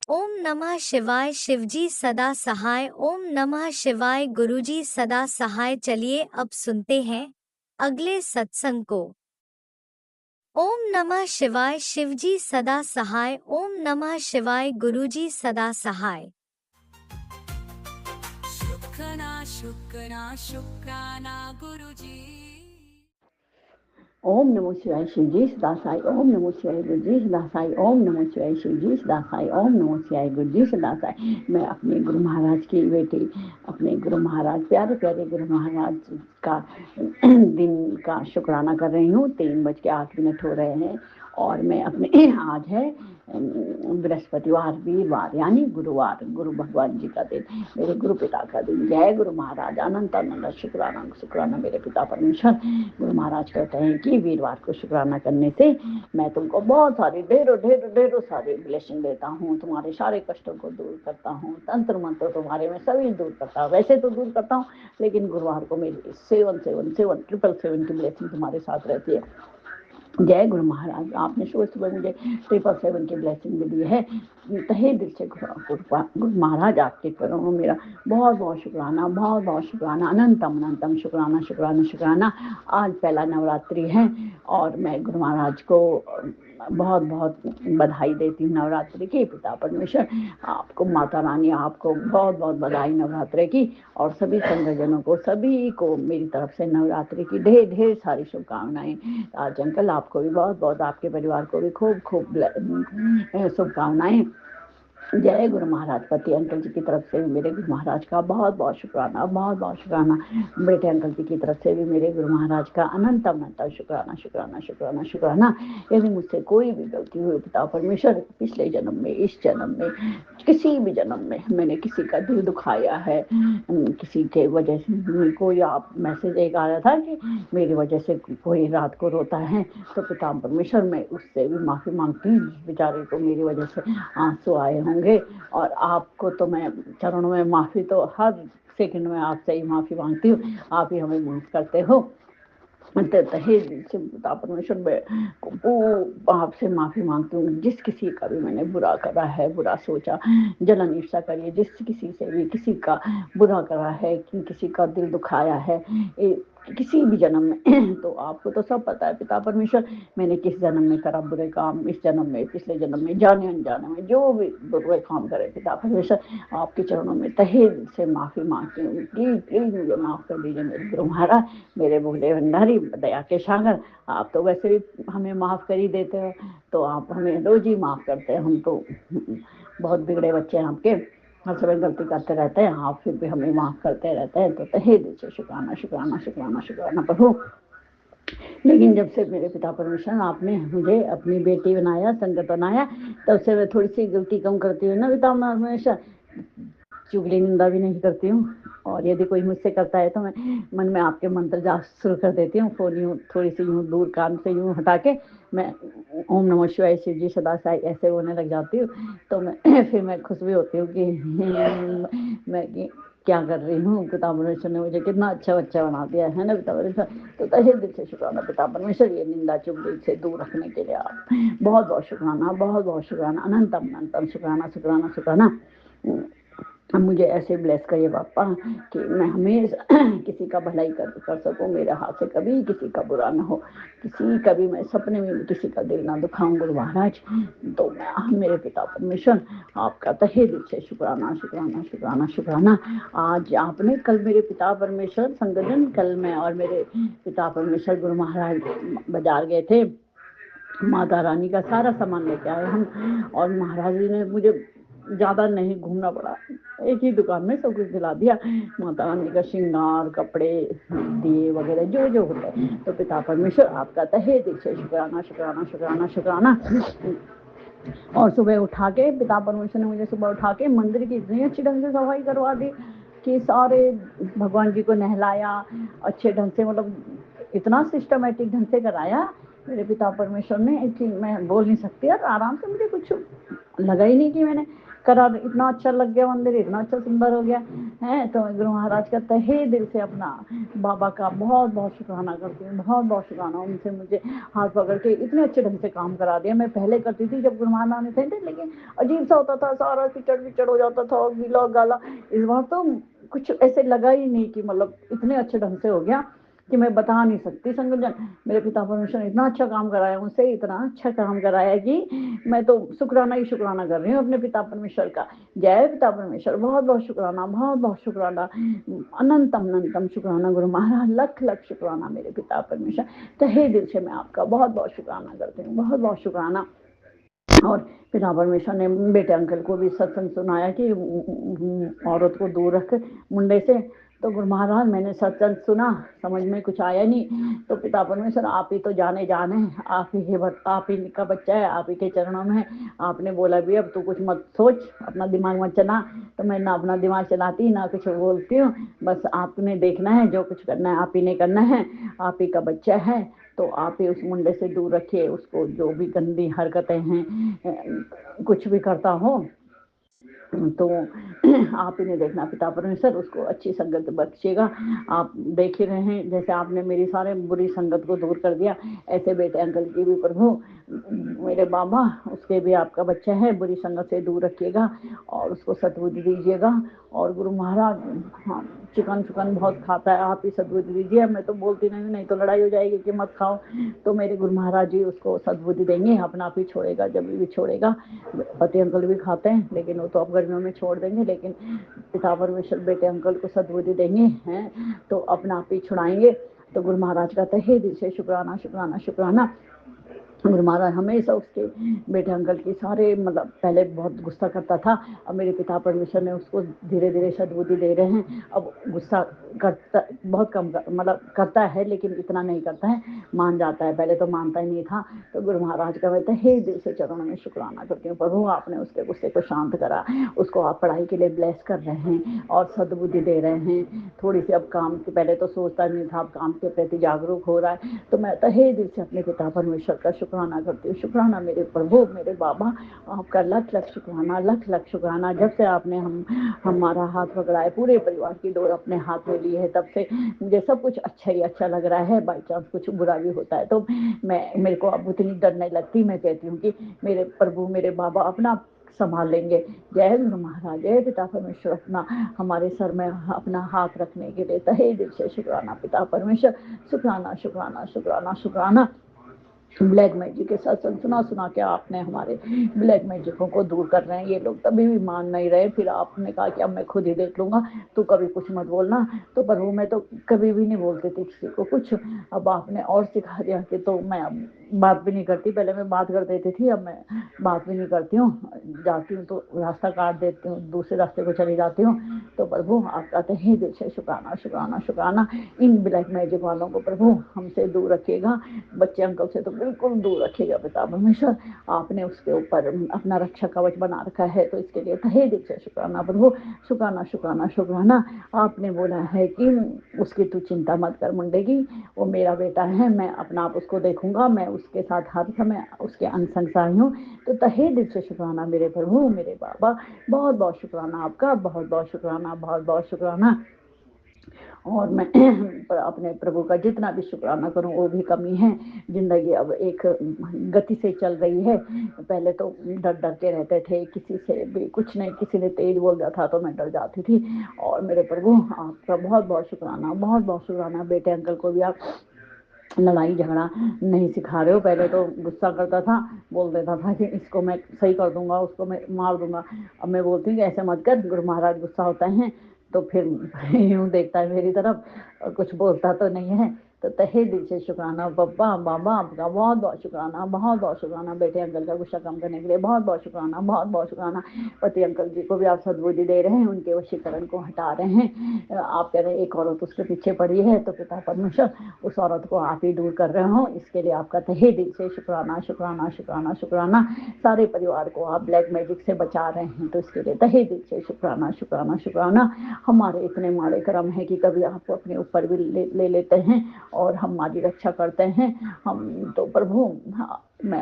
ओम नमः शिवाय। शिवजी सदा सहाय। ओम नमः शिवाय। गुरुजी सदा सहाय। चलिए अब सुनते हैं अगले सत्संग को। ओम नमः शिवाय। शिवजी सदा सहाय। ओम नमः शिवाय। गुरुजी सदा सहाय। शुक्राना शुक्राना शुक्राना गुरुजी। ओम नमो शिवाय शिवजी सदा साई। ओम नमो शिवाय गुरुजी सदा साई। ओम नमो शिवाय शिवजी सदा साई। ओम नमो शिवाय गुरुजी सदा साई। मैं अपने गुरु महाराज की बेटी, अपने गुरु महाराज, प्यारे प्यारे गुरु महाराज का दिन का शुक्राना कर रही हूँ। 3:08 हो रहे हैं और मैं अपने आज है बृहस्पतिवार, वीरवार यानी गुरुवार, गुरु भगवान जी का दिन, मेरे गुरु पिता का दिन। जय गुरु महाराज, अनंत अनंत शुक्राना शुक्राना मेरे पिता परमेश्वर। गुरु महाराज कहते हैं कि वीरवार को शुक्राना करने से मैं तुमको बहुत सारी ढेरों सारी ब्लेसिंग देता हूँ, तुम्हारे सारे कष्टों को दूर करता हूँ, तंत्र मंत्र तुम्हारे में सभी दूर करता हूँ। वैसे तो दूर करता हूँ, लेकिन गुरुवार को मेरी 777 की ब्लेसिंग तुम्हारे साथ रहती है। जय गुरु महाराज, आपने सुबह मुझे 777 की ब्लेसिंग दी है। तहे दिल से गुरु महाराज आपके चरणों में मेरा बहुत बहुत शुक्राना, बहुत बहुत शुक्राना, अनंतम अनंतम शुक्राना शुक्राना शुक्राना। आज पहला नवरात्रि है और मैं गुरु महाराज को बहुत बहुत बधाई देती हूँ नवरात्रि की। पिता परमेश्वर आपको, माता रानी आपको बहुत बहुत बधाई नवरात्रि की, और सभी संगठनों को, सभी को मेरी तरफ से नवरात्रि की ढेर सारी शुभकामनाएं। आज अंकल आपको भी बहुत बहुत, आपके परिवार को भी खूब खूब शुभकामनाएं। जय गुरु महाराज। पति अंकल जी की तरफ से भी मेरे गुरु महाराज का बहुत बहुत शुक्राना, बहुत बहुत शुक्राना। बेटे अंकल जी की तरफ से भी मेरे गुरु महाराज का अनंत अनंत शुक्राना, शुक्राना, शुक्राना, शुक्राना। यदि मुझसे कोई भी गलती हुई पिता परमेश्वर, पिछले जन्म में, इस जन्म में, किसी भी जन्म में मैंने किसी का दिल दुखाया है, किसी के वजह से कोई आप मैसेज एक आया था कि मेरी वजह से कोई रात को रोता है, तो पिता परमेश्वर मैं उससे भी माफ़ी मांगती हूँ। बेचारे को मेरी वजह से आंसू आए होंगे, और आपको तो मैं चरणों में माफ़ी तो हर सेकंड में आपसे ही माफ़ी मांगती हूँ। आप ही हमें माफ़ करते हो। तहे दिल से पिता परमेश्वर मैं आपसे माफ़ी मांगती हूँ। जिस किसी का भी मैंने बुरा करा है, बुरा सोचा, जलन ईर्ष्या करिए, जिस किसी से भी किसी का बुरा करा है, कि किसी का दिल दुखाया है किसी भी जन्म में तो आपको तो सब पता है पिता परमेश्वर, मैंने किस जन्म में करा बुरे काम, इस जन्म में, पिछले जन्म में, जाने अनजाने में जो भी बुरे काम करे पिता परमेश्वर, आपके चरणों में तहे दिल से माफ़ी मांगती हूँ। प्लीज प्लीज मुझे माफ़ कर दीजिए मेरे गुरु महाराज, मेरे भोले भंडारी, दया के सागर। आप तो वैसे भी हमें माफ़ कर ही देते हो, तो आप हमें रोज ही माफ़ करते हैं। हम तो बहुत बिगड़े बच्चे हैं आपके, हर समय गलती करते रहते हैं, आप फिर भी हमें माफ़ करते रहते हैं। तो तहे दिल से शुक्राना, शुक्राना, शुक्राना, शुक्राना प्रभु। लेकिन जब से मेरे पिता परमेश्वर आपने मुझे अपनी बेटी बनाया, संगत बनाया, तब से मैं थोड़ी सी गलती कम करती हूँ ना पिता परमेश्वर, चुगली निंदा भी नहीं करती हूँ। और यदि कोई मुझसे करता है तो मैं मन में आपके मंत्र जाप शुरू कर देती हूँ। फोन यूँ थोड़ी सी यूँ दूर कान से यूँ हटा के मैं ओम नमः शिवाय, शिव जी सदा साई ऐसे बोलने लग जाती हूँ। तो मैं फिर मैं खुश भी होती हूँ कि मैं क्या कर रही हूँ। पिता परमेश्वर ने मुझे कितना अच्छा बच्चा बना दिया है ना पिता परमेश्वर। तो तहे दिल से शुक्राना पिता परमेश्वर, ये निंदा चुगली से दूर रखने के लिए आप बहुत बहुत शुक्राना, बहुत बहुत शुक्राना, अनंतम अनंतम शुक्राना, शुक्राना, शुक्राना। अब मुझे ऐसे ब्लेस करिए पापा कि मैं हमेशा किसी का भलाई कर सकूं, मेरे हाथ से कभी किसी का बुरा ना हो, किसी कभी मैं सपने में भी किसी का दिल ना दुखाऊं गुरु महाराज। तो मैं मेरे पिता परमेश्वर आपका तहे दिल से शुक्राना, शुक्राना, शुक्राना, शुक्राना। आज आपने कल मेरे पिता परमेश्वर संगठन, कल मैं और मेरे पिता परमेश्वर गुरु महाराज बाजार गए थे, माता रानी का सारा सामान लेके आए हम, और महाराज जी ने मुझे ज़्यादा नहीं घूमना पड़ा, एक ही दुकान में सब कुछ दिला दिया। माता रानी का श्रृंगार, कपड़े, दिए वगैरह जो जो होता है। तो पिता परमेश्वर आपका तहे दिल से शुक्राना, शुक्राना, शुक्राना, शुक्राना। और सुबह उठा के पिता परमेश्वर ने मुझे सुबह उठा के मंदिर की इतनी अच्छी ढंग से सफाई करवा दी कि सारे भगवान जी को नहलाया अच्छे ढंग से, मतलब इतना सिस्टमेटिक ढंग से कराया मेरे पिता परमेश्वर ने कि मैं बोल नहीं सकती यार। आराम से मुझे कुछ लगा ही नहीं कि मैंने करा, इतना अच्छा लग गया मंदिर, इतना अच्छा सुंदर हो गया है। तो मैं गुरु महाराज का तहे दिल से अपना बाबा का बहुत बहुत शुक्राना करती हूँ, बहुत बहुत शुक्राना। उनसे मुझे हाथ पकड़ के इतने अच्छे ढंग से काम करा दिया। मैं पहले करती थी जब गुरु महाराज आने थे, लेकिन अजीब सा होता था, सारा कीचड़ विचड़ हो जाता था, गीला गाला। इस बार तो कुछ ऐसे लगा ही नहीं कि मतलब इतने अच्छे ढंग से हो गया कि मैं बता नहीं सकती। संगठन मेरे पिता परमेश्वर ने इतना अच्छा काम कराया मुझसे, इतना अच्छा काम कराया कि मैं तो शुक्राना ही शुक्राना कर रही हूँ अपने पिता परमेश्वर का। जय पिता परमेश्वर, बहुत बहुत शुक्राना, बहुत बहुत शुक्राना, अनंतम अनंतम शुक्राना गुरु महाराज, लख लख शुक्राना मेरे पिता परमेश्वर। तहे दिल से मैं आपका बहुत बहुत शुक्राना करती हूँ, बहुत बहुत शुक्राना। और पिता परमेश्वर ने बेटे अंकल को भी सत्संग सुनाया कि औरत को दूर रख मुंडे से। तो गुरु महाराज मैंने सत्संग सुना, समझ में कुछ आया नहीं। तो पिता परमेश्वर आप ही तो जाने आप ही का बच्चा है, आप ही के चरणों में है। आपने बोला भी अब तू कुछ मत सोच, अपना दिमाग मत चला। तो मैं ना अपना दिमाग चलाती ना कुछ बोलती हूँ, बस आपने देखना है, जो कुछ करना है आप ही ने करना है, आप ही का बच्चा है। तो आप ही उस मुंडे से दूर रखिए, उसको जो भी गंदी हरकतें हैं, कुछ भी करता हो तो आप ही ने देखना पिता परमेश्वर, उसको अच्छी संगत बख्शिएगा। आप देख ही रहे हैं जैसे आपने मेरी सारे बुरी संगत को दूर कर दिया, ऐसे बेटे अंकल की भी प्रभु मेरे बाबा, उसके भी आपका बच्चा है, बुरी संगत से दूर रखिएगा और उसको सद्बुद्धि दीजिएगा। और गुरु महाराज हाँ, चिकन चुकन बहुत खाता है, आप ही सद्बुद्धि दीजिए। मैं तो बोलती नहीं तो लड़ाई हो जाएगी कि मत खाओ। तो मेरे गुरु महाराज जी उसको सद्बुद्धि देंगे, अपना आप ही छोड़ेगा जब भी छोड़ेगा। पति अंकल भी खाते हैं लेकिन वो तो अब गर्मियों में छोड़ देंगे, लेकिन पिता परमेश्वर बेटे अंकल को सद्बुद्धि देंगे हैं तो अपना आप ही छुड़ाएंगे। तो गुरु महाराज का तहे दिल से शुक्राना, शुक्राना, शुक्राना। गुरु महाराज हमेशा उसके बेटे अंकल की सारे मतलब पहले बहुत गुस्सा करता था। अब मेरे पिता परमेश्वर ने उसको धीरे धीरे सद्बुद्धि दे रहे हैं। अब गुस्सा करता बहुत कम मतलब करता है, लेकिन इतना नहीं करता है, मान जाता है। पहले तो मानता ही नहीं था। तो गुरु महाराज का मैं तहे दिल से चरणों में शुक्राना करती हूँ। प्रभु आपने उसके गुस्से को शांत करा, उसको आप पढ़ाई के लिए ब्लेस कर रहे हैं और सद्बुद्धि दे रहे हैं। थोड़ी सी अब काम के पहले तो सोचता नहीं था, अब काम के प्रति जागरूक हो रहा है। तो मैं तहे दिल से अपने पिता परमेश्वर का शुक्राना करती हूँ। शुक्राना मेरे प्रभु, मेरे बाबा, आपका लख लख शुक्राना, लख लख शुक्राना। जब से आपने हमारा हाथ पकड़ा है, पूरे परिवार की डोर अपने हाथ में ली है, तब से मुझे सब कुछ अच्छा ही अच्छा लग रहा है। बाई चांस कुछ बुरा भी होता है तो मेरे को अब उतनी डर नहीं लगती। मैं कहती हूँ कि मेरे प्रभु, मेरे बाबा अपना संभाल लेंगे। जय गुरु महाराज, जय पिता परमेश्वर। अपना हमारे सर में अपना हाथ रखने के लिए तहे दिल से शुक्राना पिता परमेश्वर। शुक्राना शुक्राना शुक्राना शुक्राना। ब्लैक मैजिक के सत्संग सुना सुना के आपने हमारे ब्लैक मैजिकों को दूर कर रहे हैं। ये लोग तभी भी मान नहीं रहे। फिर आपने कहा कि अब मैं खुद ही देख लूंगा, तू कभी कुछ मत बोलना। तो प्रभु मैं तो कभी भी नहीं बोलती थी किसी को कुछ। अब आपने और सिखा दिया कि तो मैं अब बात भी नहीं करती। पहले मैं बात कर देती थी, अब मैं बात भी नहीं करती हूँ। जाती हूँ तो रास्ता काट देती हूँ, दूसरे रास्ते को चली जाती हूँ। तो प्रभु आपका तहे दिल से शुक्राना शुक्राना शुक्राना। इन ब्लैक मैजिक वालों को प्रभु हमसे दूर रखिएगा, बच्चे अंकल से तो बिल्कुल दूर रखिएगा पिता परमेश्वर। आपने उसके ऊपर अपना रक्षा कवच बना रखा है, तो इसके लिए तहे दिल से शुक्राना प्रभु। शुक्राना शुक्राना शुक्राना। आपने बोला है कि उसकी तू चिंता मत कर मुंडे की, वो मेरा बेटा है, मैं अपना आप उसको देखूंगा, मैं उसके साथ हर समय उसके अंग साई हूँ। तो तहे दिल से शुक्राना मेरे प्रभु, मेरे बाबा। बहुत बहुत शुक्राना आपका, बहुत बहुत शुक्राना, बहुत बहुत शुक्राना। और मैं अपने प्रभु का जितना भी शुक्राना करूं वो भी कमी है। जिंदगी अब एक गति से चल रही है। पहले तो डर डर के रहते थे, किसी से भी कुछ नहीं, किसी ने तेज बोल दिया था तो मैं डर जाती थी। और मेरे प्रभु आपका बहुत बहुत शुक्राना, बहुत बहुत शुक्राना। बेटे अंकल को भी आप लड़ाई झगड़ा नहीं सिखा रहे हो। पहले तो गुस्सा करता था, बोल देता था कि इसको मैं सही कर दूंगा, उसको मैं मार दूंगा। अब मैं बोलती हूँ कि ऐसे मत कर, गुरु महाराज गुस्सा होता है तो फिर यूं देखता है मेरी तरफ और कुछ बोलता तो नहीं है। तो तहे दिल से शुक्राना बाबा, बाबा आपका बहुत बहुत शुक्राना, बहुत बहुत शुक्राना। बेटे अंकल का गुस्सा कम करने के लिए बहुत बहुत शुक्राना, बहुत बहुत शुक्राना। पति अंकल जी को भी आप सद्बुद्धि दे रहे हैं, उनके वशीकरण को हटा रहे हैं। आप कह रहे हैं एक औरत उसके पीछे पड़ी है, तो पिता परमेश्वर उस औरत को आप ही दूर कर रहे हो। इसके लिए आपका तहे दिल से शुक्राना शुक्राना शुक्राना शुक्राना। सारे परिवार को आप ब्लैक मैजिक से बचा रहे हैं, तो इसके लिए तहे दिल से शुक्राना शुक्राना शुक्राना। हमारे इतने माड़े कर्म है कि कभी आप अपने ऊपर भी ले लेते हैं और हमारी रक्षा करते हैं। हम तो प्रभु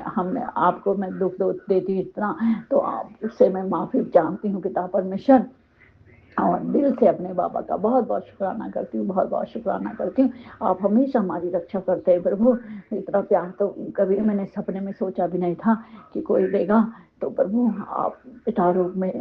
हमने आपको मैं दुख देती हूँ इतना, तो आप उससे मैं माफी चाहती हूँ पिता परमेश्वर। और दिल से अपने बाबा का बहुत बहुत शुक्राना करती हूँ, बहुत बहुत शुक्राना करती हूँ। आप हमेशा हमारी रक्षा करते हैं प्रभु। इतना प्यार तो कभी मैंने सपने में सोचा भी नहीं था कि कोई देगा। तो प्रभु आप पिता रूप में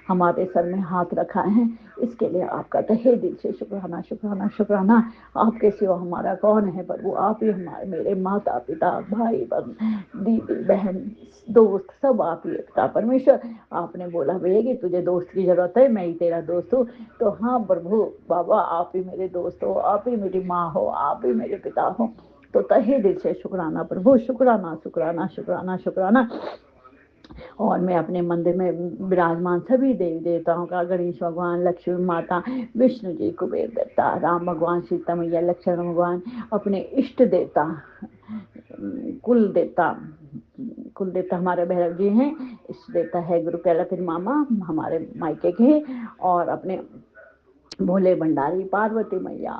हमारे सर में हाथ रखा है, इसके लिए आपका तहे दिल से शुक्राना शुक्राना शुक्राना। आपके सिवा हमारा कौन है प्रभु? आप ही हमारे, मेरे माता पिता भाई बहन दीदी बहन दोस्त सब आप ही पिता परमेश्वर। आपने भैया कि तुझे दोस्त की जरूरत है, मैं ही तेरा दोस्त हूँ। तो हाँ प्रभु बाबा, आप ही मेरे दोस्त हो, आप ही मेरी माँ हो, आप ही मेरे पिता हो। तो तहे दिल से शुक्राना प्रभु, शुक्राना शुक्राना शुक्राना शुक्राना। और मैं अपने मंदिर में विराजमान सभी देवी देवताओं का, गणेश भगवान, लक्ष्मी माता, विष्णु जी, कुबेर देवता, राम भगवान, सीता मैया, लक्ष्मण भगवान, अपने इष्ट देवता, कुल देवता, कुल देवता हमारे भैरव जी हैं। इष्ट देवता है गुरु कैलाश मामा हमारे मायके के। और अपने भोले भंडारी पार्वती मैया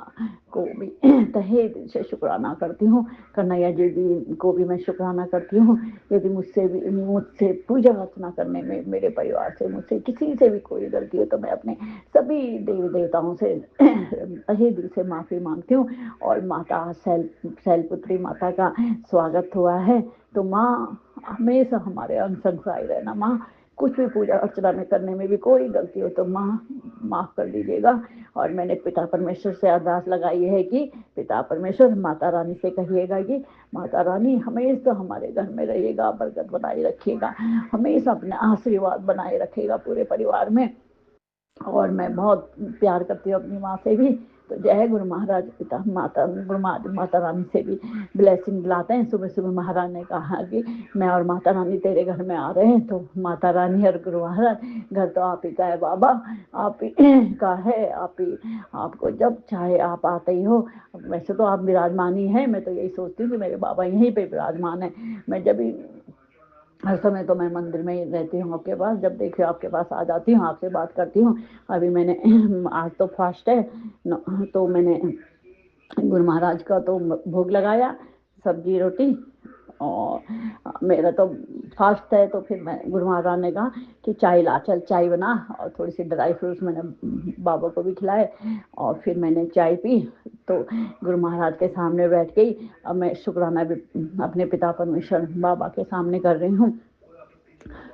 को भी तहे दिल से शुक्राना करती हूँ। कन्हैया जी को भी मैं शुक्राना करती हूँ। यदि मुझसे पूजा अर्चना करने में, मेरे परिवार से, मुझसे किसी से भी कोई गलती हो तो मैं अपने सभी देवी देवताओं से तहे दिल से माफ़ी मांगती हूँ। और माता शैलपुत्री माता का स्वागत हुआ है, तो माँ हमेशा हमारे अंग संग सहाय रहना। माँ कुछ भी पूजा अर्चना में करने में भी कोई गलती हो तो माँ माफ़ कर दीजिएगा। और मैंने पिता परमेश्वर से अरदास लगाई है कि पिता परमेश्वर माता रानी से कहिएगा कि माता रानी हमेशा हमारे घर में रहिएगा, बरकत बनाए रखिएगा, हमेशा अपने आशीर्वाद बनाए रखेगा पूरे परिवार में। और मैं बहुत प्यार करती हूँ अपनी माँ से भी। तो जय गुरु महाराज पिता माता माता रानी से भी ब्लेसिंग दिलाते हैं। सुबह सुबह महाराज ने कहा कि मैं और माता रानी तेरे घर में आ रहे हैं, तो माता रानी और गुरु महाराज घर तो आप ही का है बाबा, आप ही का है, आप ही, आपको जब चाहे आप आते ही हो। वैसे तो आप विराजमान ही हैं, मैं तो यही सोचती हूँ कि मेरे बाबा यहीं पे विराजमान है। मैं जब भी हर समय तो मैं मंदिर में ही रहती हूँ आपके पास, जब देखिए आपके पास आ जाती हूँ, आपसे बात करती हूँ। अभी मैंने आज तो फास्ट है तो मैंने गुरु महाराज का तो भोग लगाया, सब्जी रोटी, और मेरा तो फास्ट है। तो फिर मैं गुरु महाराज ने कहा कि चाय ला, चल चाय बना, और थोड़ी सी ड्राई फ्रूट्स मैंने बाबा को भी खिलाए, और फिर मैंने चाय पी। तो गुरु महाराज के सामने बैठ के ही अब मैं शुक्राना भी अपने पिता परमेश्वर बाबा के सामने कर रही हूँ।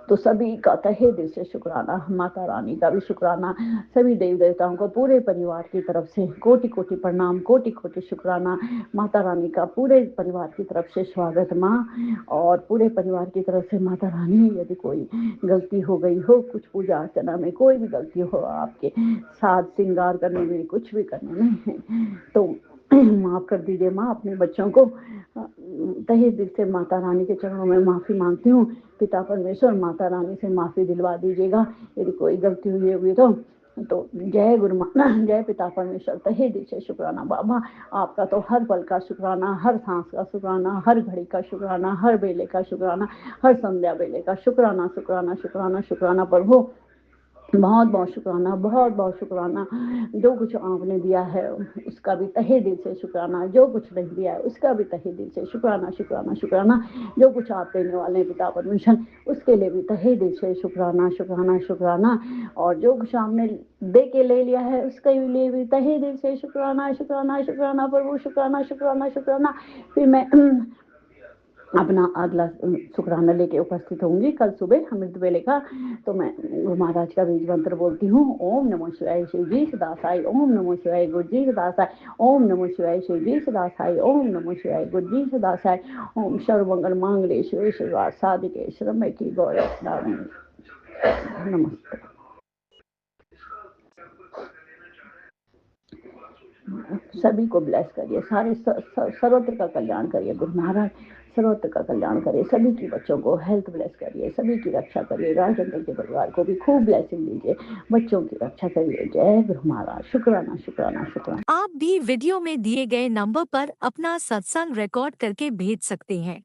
तो सभी का तहे दिल से शुक्राना, माता रानी का भी शुक्राना, सभी देवी देवताओं को पूरे परिवार की तरफ से कोटि कोटि प्रणाम, कोटि कोटि शुक्राना। माता रानी का पूरे परिवार की तरफ से स्वागत माँ, और पूरे परिवार की तरफ से माता रानी, यदि कोई गलती हो गई हो, कुछ पूजा अर्चना में कोई भी गलती हो, आपके साज श्रृंगार करने में, कुछ भी करने में, तो माफ़ कर दीजिए माँ। अपने बच्चों को तहे दिल से माता रानी के चरणों में माफ़ी मांगती हूँ। पिता परमेश्वर माता रानी से माफ़ी दिलवा दीजिएगा यदि कोई गलती हुई तो जय गुरु माता, जय पिता परमेश्वर, तहे दिल से शुक्राना बाबा। आपका तो हर पल का शुक्राना, हर सांस का शुक्राना, हर घड़ी का शुक्राना, हर बेले का शुक्राना, हर संध्या बेले का शुक्राना, शुक्राना शुक्राना शुक्राना प्रभु। बहुत बहुत शुक्राना, बहुत बहुत शुक्राना। जो कुछ आपने दिया है उसका भी तहे दिल से शुक्राना, जो कुछ नहीं दिया है उसका भी तहे दिल से शुक्राना, शुक्राना शुक्राना। जो कुछ आप देने वाले हैं पिता परमेश्वर, उसके लिए भी तहे दिल से शुक्राना, शुक्राना शुक्राना। और जो कुछ आपने दे के ले लिया है उसके लिए भी तहे दिल से शुक्राना, शुक्राना शुक्राना प्रभु, शुक्राना शुक्राना शुक्राना। फिर मैं अपना अगला शुक्राना लेके उपस्थित होंगी कल सुबह अमृत वेले का। तो मैं गुरु महाराज का बीज मंत्र बोलती हूँ। ओम नमो शिवाय शिव जी सदासाई, ओम नमो शिवाय गुरु जी सदासाई, ओम नमो शिवाय शिव जी सदासाई, ओम नमो शिवाय गुरु जी सदासाई, ओम सर्वमंगल मांगल्ये शिवे सर्वार्थ साधिके शरण्ये की गौरव नमस्ते। सभी को ब्लेस करिए, सारे सर्वत्र का कल्याण करिए गुरु महाराज, सर्वत्र का कल्याण करिए, सभी की बच्चों को हेल्थ ब्लेस करिए, सभी की रक्षा करिए, राजचंद्र के परिवार को भी खूब ब्लेसिंग दीजिए, बच्चों की रक्षा करिए। जय गुरु महाराज, शुक्राना शुक्राना शुक्राना। आप भी वीडियो में दिए गए नंबर पर अपना सत्संग रिकॉर्ड करके भेज सकते हैं।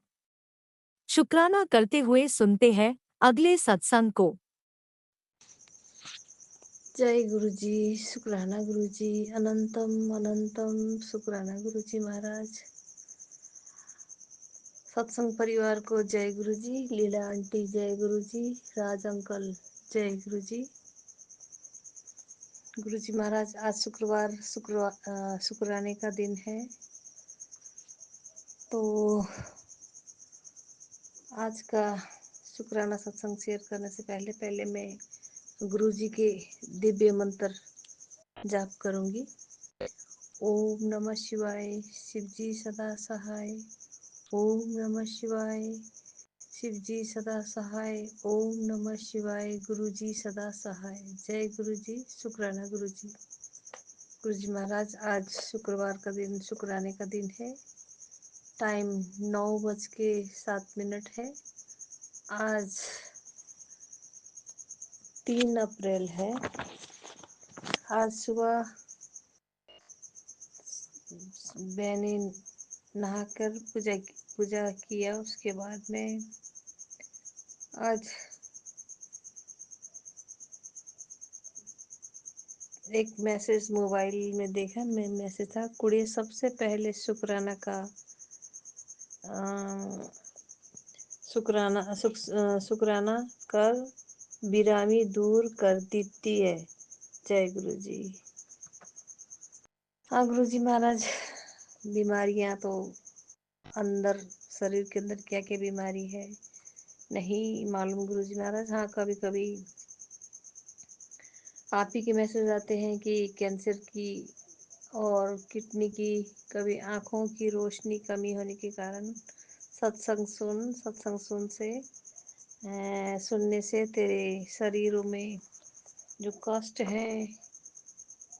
शुक्राना करते हुए सुनते हैं अगले सत्संग को। जय गुरुजी, शुक्राना गुरुजी, अनंतम अनंतम शुक्राना गुरुजी महाराज। सत्संग परिवार को जय गुरुजी, लीला आंटी जय गुरुजी, राज अंकल जय गुरुजी। गुरुजी महाराज आज शुक्राने का दिन है, तो आज का शुक्राना सत्संग शेयर करने से पहले मैं गुरुजी के दिव्य मंत्र जाप करूंगी। ओम नमः शिवाय, शिवजी सदा सहाय। ओम नमः शिवाय, शिवजी सदा सहाय। ओम नमः शिवाय, गुरुजी सदा सहाय। जय गुरुजी, शुक्राना गुरुजी। गुरुजी महाराज आज शुक्रवार का दिन, शुक्राने का दिन है। टाइम 9:07 है। आज 3 अप्रैल है। आज सुबह मैंने नहाकर पूजा किया। उसके बाद में आज एक मैसेज मोबाइल में देखा, मैं मैसेज था, कुड़ी सबसे पहले शुक्राना का शुक्राना कर बिरामी दूर कर देती है। जय गुरु जी। हाँ गुरु जी महाराज, बीमारियां तो अंदर शरीर के अंदर क्या क्या बीमारी है नहीं मालूम गुरु जी महाराज। हाँ कभी कभी आप ही के मैसेज आते हैं कि कैंसर की और किडनी की, कभी आँखों की रोशनी कमी होने के कारण सत्संग सुनने से तेरे शरीरों में जो कष्ट है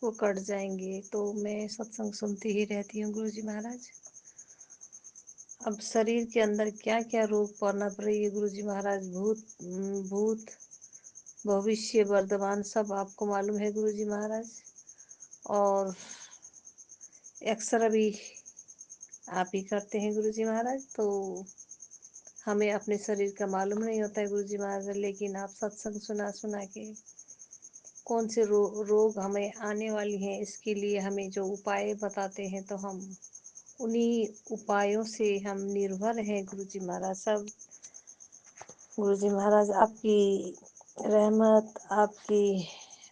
वो कट जाएंगे, तो मैं सत्संग सुनती ही रहती हूँ गुरु जी महाराज। अब शरीर के अंदर क्या क्या रोग पनप रही है गुरु जी महाराज, भूत भविष्य वर्तमान सब आपको मालूम है गुरु जी महाराज। और एक्सरा भी आप ही करते हैं गुरु जी महाराज, तो हमें अपने शरीर का मालूम नहीं होता है गुरु जी महाराज। लेकिन आप सत्संग सुना सुना के कौन से रोग हमें आने वाली हैं, इसके लिए हमें जो उपाय बताते हैं, तो हम उन्हीं उपायों से हम निर्भर हैं गुरु जी महाराज। सब गुरु जी महाराज आपकी रहमत, आपकी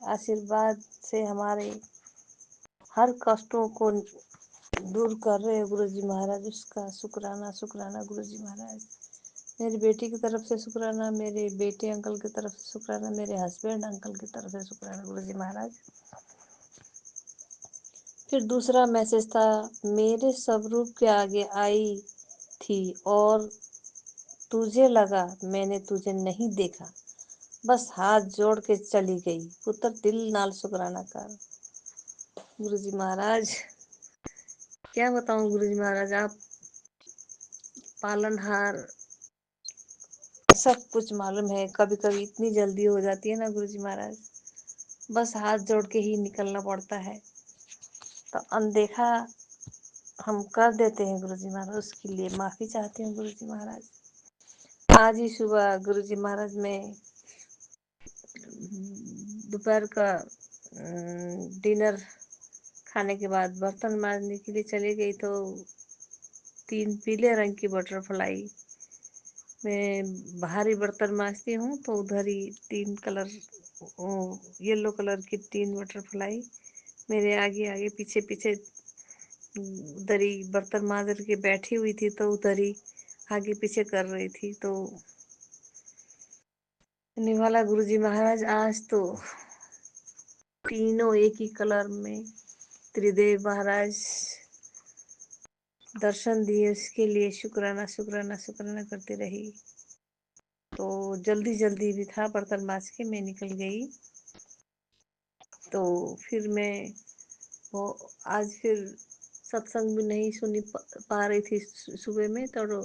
आशीर्वाद से हमारे हर कष्टों को दूर कर रहे हो गुरु जी महाराज। उसका शुक्राना शुक्राना गुरु जी महाराज। मेरी बेटी की तरफ से शुक्राना, मेरे बेटे अंकल की तरफ से शुक्राना, मेरे हस्बैंड अंकल की तरफ से शुक्राना गुरु जी महाराज। फिर दूसरा मैसेज था, मेरे स्वरूप के आगे आई थी और तुझे लगा मैंने तुझे नहीं देखा, बस हाथ जोड़ के चली गई, पुत्र दिल नाल शुक्राना कर। गुरु जी महाराज क्या बताऊं गुरु जी महाराज, आप पालनहार, सब कुछ मालूम है। कभी कभी इतनी जल्दी हो जाती है ना गुरु जी महाराज, बस हाथ जोड़ के ही निकलना पड़ता है, तो अनदेखा हम कर देते हैं गुरु जी महाराज। उसके लिए माफी चाहती हूँ गुरु जी महाराज। आज ही सुबह गुरु जी महाराज में दोपहर का डिनर खाने के बाद बर्तन मांजने के लिए चली गई, तो 3 पीले रंग की बटरफ्लाई, मैं भारी बर्तन मांजती हूँ तो उधर ही 3 कलर येलो कलर की 3 बटरफ्लाई मेरे आगे आगे पीछे पीछे उधर ही बर्तन मांज के बैठी हुई थी, तो उधर ही आगे पीछे कर रही थी। तो निवाला गुरु जी महाराज आज तो तीनों एक ही कलर में त्रिदेव महाराज दर्शन दिए, उसके लिए शुक्राना शुक्राना शुक्राना करती रही। तो जल्दी जल्दी भी था, बर्तन मांज के मैं निकल गई। तो फिर मैं वो आज फिर सत्संग भी नहीं सुनी पा रही थी सुबह में, तो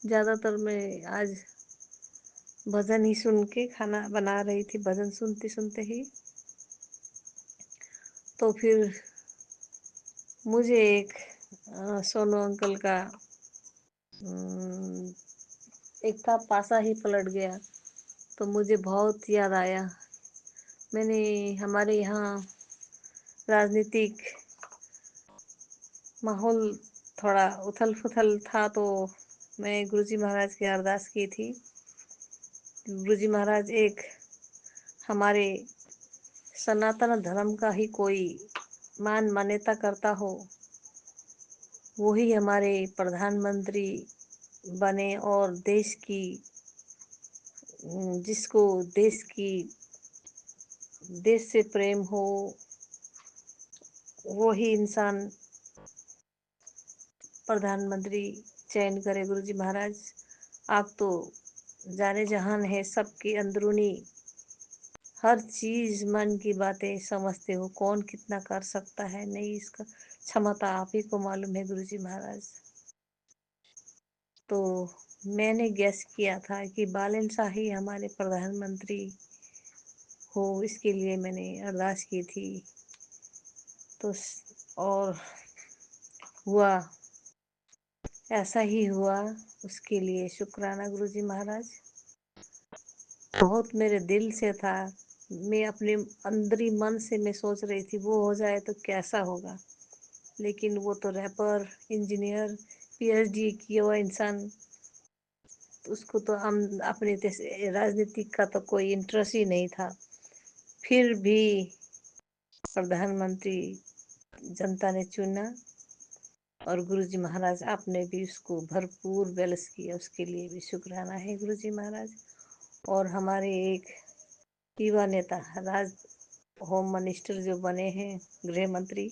ज़्यादातर मैं आज भजन ही सुन के खाना बना रही थी, भजन सुनते सुनते ही। तो फिर मुझे एक सोनू अंकल का एक था, पासा ही पलट गया, तो मुझे बहुत याद आया। मैंने हमारे यहाँ राजनीतिक माहौल थोड़ा उथल पुथल था, तो मैं गुरुजी महाराज की अरदास की थी। गुरुजी महाराज एक हमारे सनातन धर्म का ही कोई मान मान्यता करता हो, वही हमारे प्रधानमंत्री बने, और देश की जिसको देश से प्रेम हो, वही इंसान प्रधानमंत्री चयन करे। गुरुजी महाराज आप तो जाने जहान है, सबकी अंदरूनी हर चीज मन की बातें समझते हो, कौन कितना कर सकता है नहीं, इसका क्षमता आप ही को मालूम है गुरुजी महाराज। तो मैंने गैस किया था कि बालन शाह ही हमारे प्रधानमंत्री हो, इसके लिए मैंने अरदास की थी। तो और हुआ, ऐसा ही हुआ, उसके लिए शुक्राना गुरुजी महाराज। बहुत मेरे दिल से था, मैं अपने अंदरी मन से मैं सोच रही थी वो हो जाए तो कैसा होगा, लेकिन वो तो रैपर इंजीनियर पीएचडी किया हुआ इंसान, उसको तो हम अपने राजनीतिक का तो कोई इंटरेस्ट ही नहीं था। फिर भी प्रधानमंत्री जनता ने चुना, और गुरुजी महाराज आपने भी उसको भरपूर बैलेंस किया, उसके लिए भी शुक्राना है गुरुजी महाराज। और हमारे एक युवा नेता राज होम मिनिस्टर जो बने हैं, गृह मंत्री,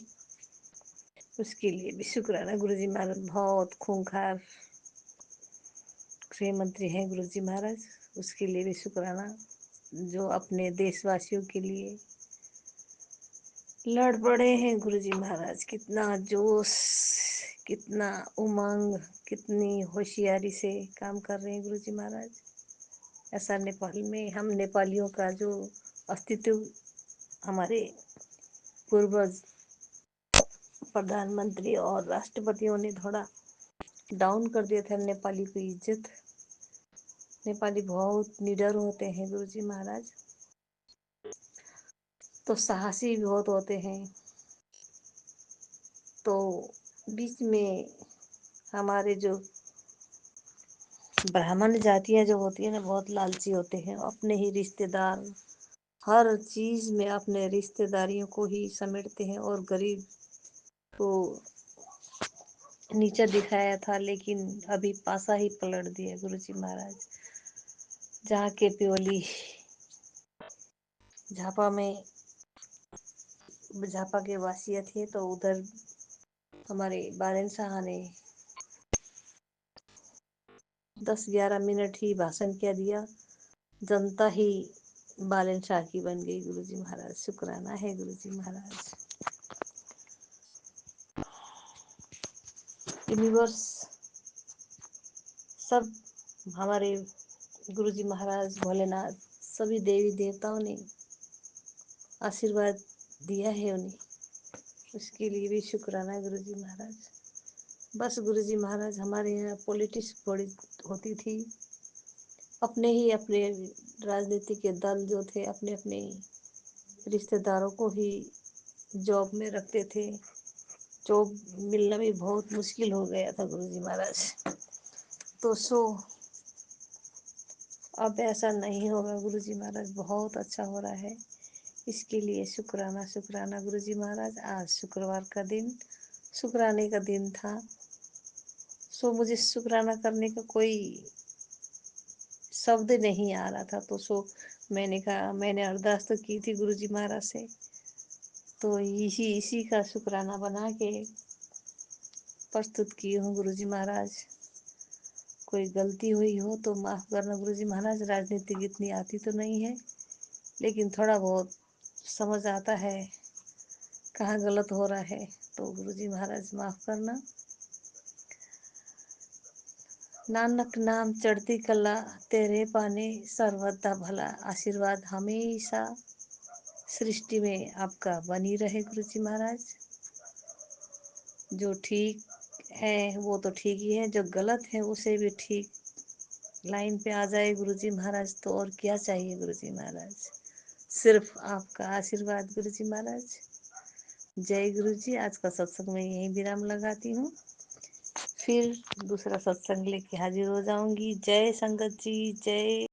उसके लिए भी शुक्राना गुरुजी महाराज। बहुत खूंखार गृह मंत्री हैं गुरुजी महाराज, उसके लिए भी शुक्राना, जो अपने देशवासियों के लिए लड़ पड़े हैं गुरुजी महाराज, कितना जोश, कितना उमंग, कितनी होशियारी से काम कर रहे हैं गुरुजी महाराज। ऐसा नेपाल में हम नेपालियों का जो अस्तित्व हमारे पूर्वज प्रधानमंत्री और राष्ट्रपतियों ने थोड़ा डाउन कर दिया था नेपाली की इज्जत। नेपाली बहुत निडर होते हैं गुरुजी महाराज, तो साहसी भी बहुत होते हैं। तो बीच में हमारे जो ब्राह्मण जातियां जो होती है ना, बहुत लालची होते हैं, अपने ही रिश्तेदार, हर चीज में अपने रिश्तेदारियों को ही समेटते हैं और गरीब को नीचा दिखाया था, लेकिन अभी पासा ही पलट दिया गुरुजी महाराज। जहाँ के प्योली झापा में झापा के वासिया थे, तो उधर हमारे बारेन शाह ने 10-11 मिनट ही भाषण क्या दिया, जनता ही बालेन शाह की बन गई गुरुजी महाराज। शुक्राना है गुरुजी महाराज। यूनिवर्स सब हमारे गुरुजी महाराज, भोलेनाथ, सभी देवी देवताओं ने आशीर्वाद दिया है उन्हें, उसके लिए भी शुक्राना है गुरुजी महाराज। बस गुरुजी महाराज, हमारे यहाँ पॉलिटिक्स बड़ी होती थी, अपने राजनीतिक के दल जो थे अपने अपने रिश्तेदारों को ही जॉब में रखते थे। जॉब मिलना भी बहुत मुश्किल हो गया था गुरुजी महाराज। तो अब ऐसा नहीं होगा गुरुजी महाराज, बहुत अच्छा हो रहा है। इसके लिए शुक्राना शुक्राना गुरुजी महाराज। आज शुक्रवार का दिन, शुक्राने का दिन था, मुझे शुक्राना करने का कोई शब्द नहीं आ रहा था। तो मैंने कहा, मैंने अरदास तो की थी गुरुजी महाराज से, तो इसी का शुक्राना बना के प्रस्तुत की हूँ गुरुजी महाराज। कोई गलती हुई हो तो माफ़ करना गुरुजी महाराज। राजनीति इतनी आती तो नहीं है, लेकिन थोड़ा बहुत समझ आता है कहाँ गलत हो रहा है, तो गुरुजी महाराज माफ़ करना। नानक नाम चढ़ती कला, तेरे पाने सर्वदा भला। आशीर्वाद हमेशा सृष्टि में आपका बनी रहे गुरुजी महाराज। जो ठीक है वो तो ठीक ही है, जो गलत है उसे भी ठीक लाइन पे आ जाए गुरुजी महाराज, तो और क्या चाहिए गुरुजी महाराज। सिर्फ आपका आशीर्वाद गुरुजी महाराज। जय गुरुजी। आज का सत्संग में यहीं विराम लगाती हूँ, फिर दूसरा सत्संग लेके हाजिर हो जाऊंगी। जय संगत जी, जय।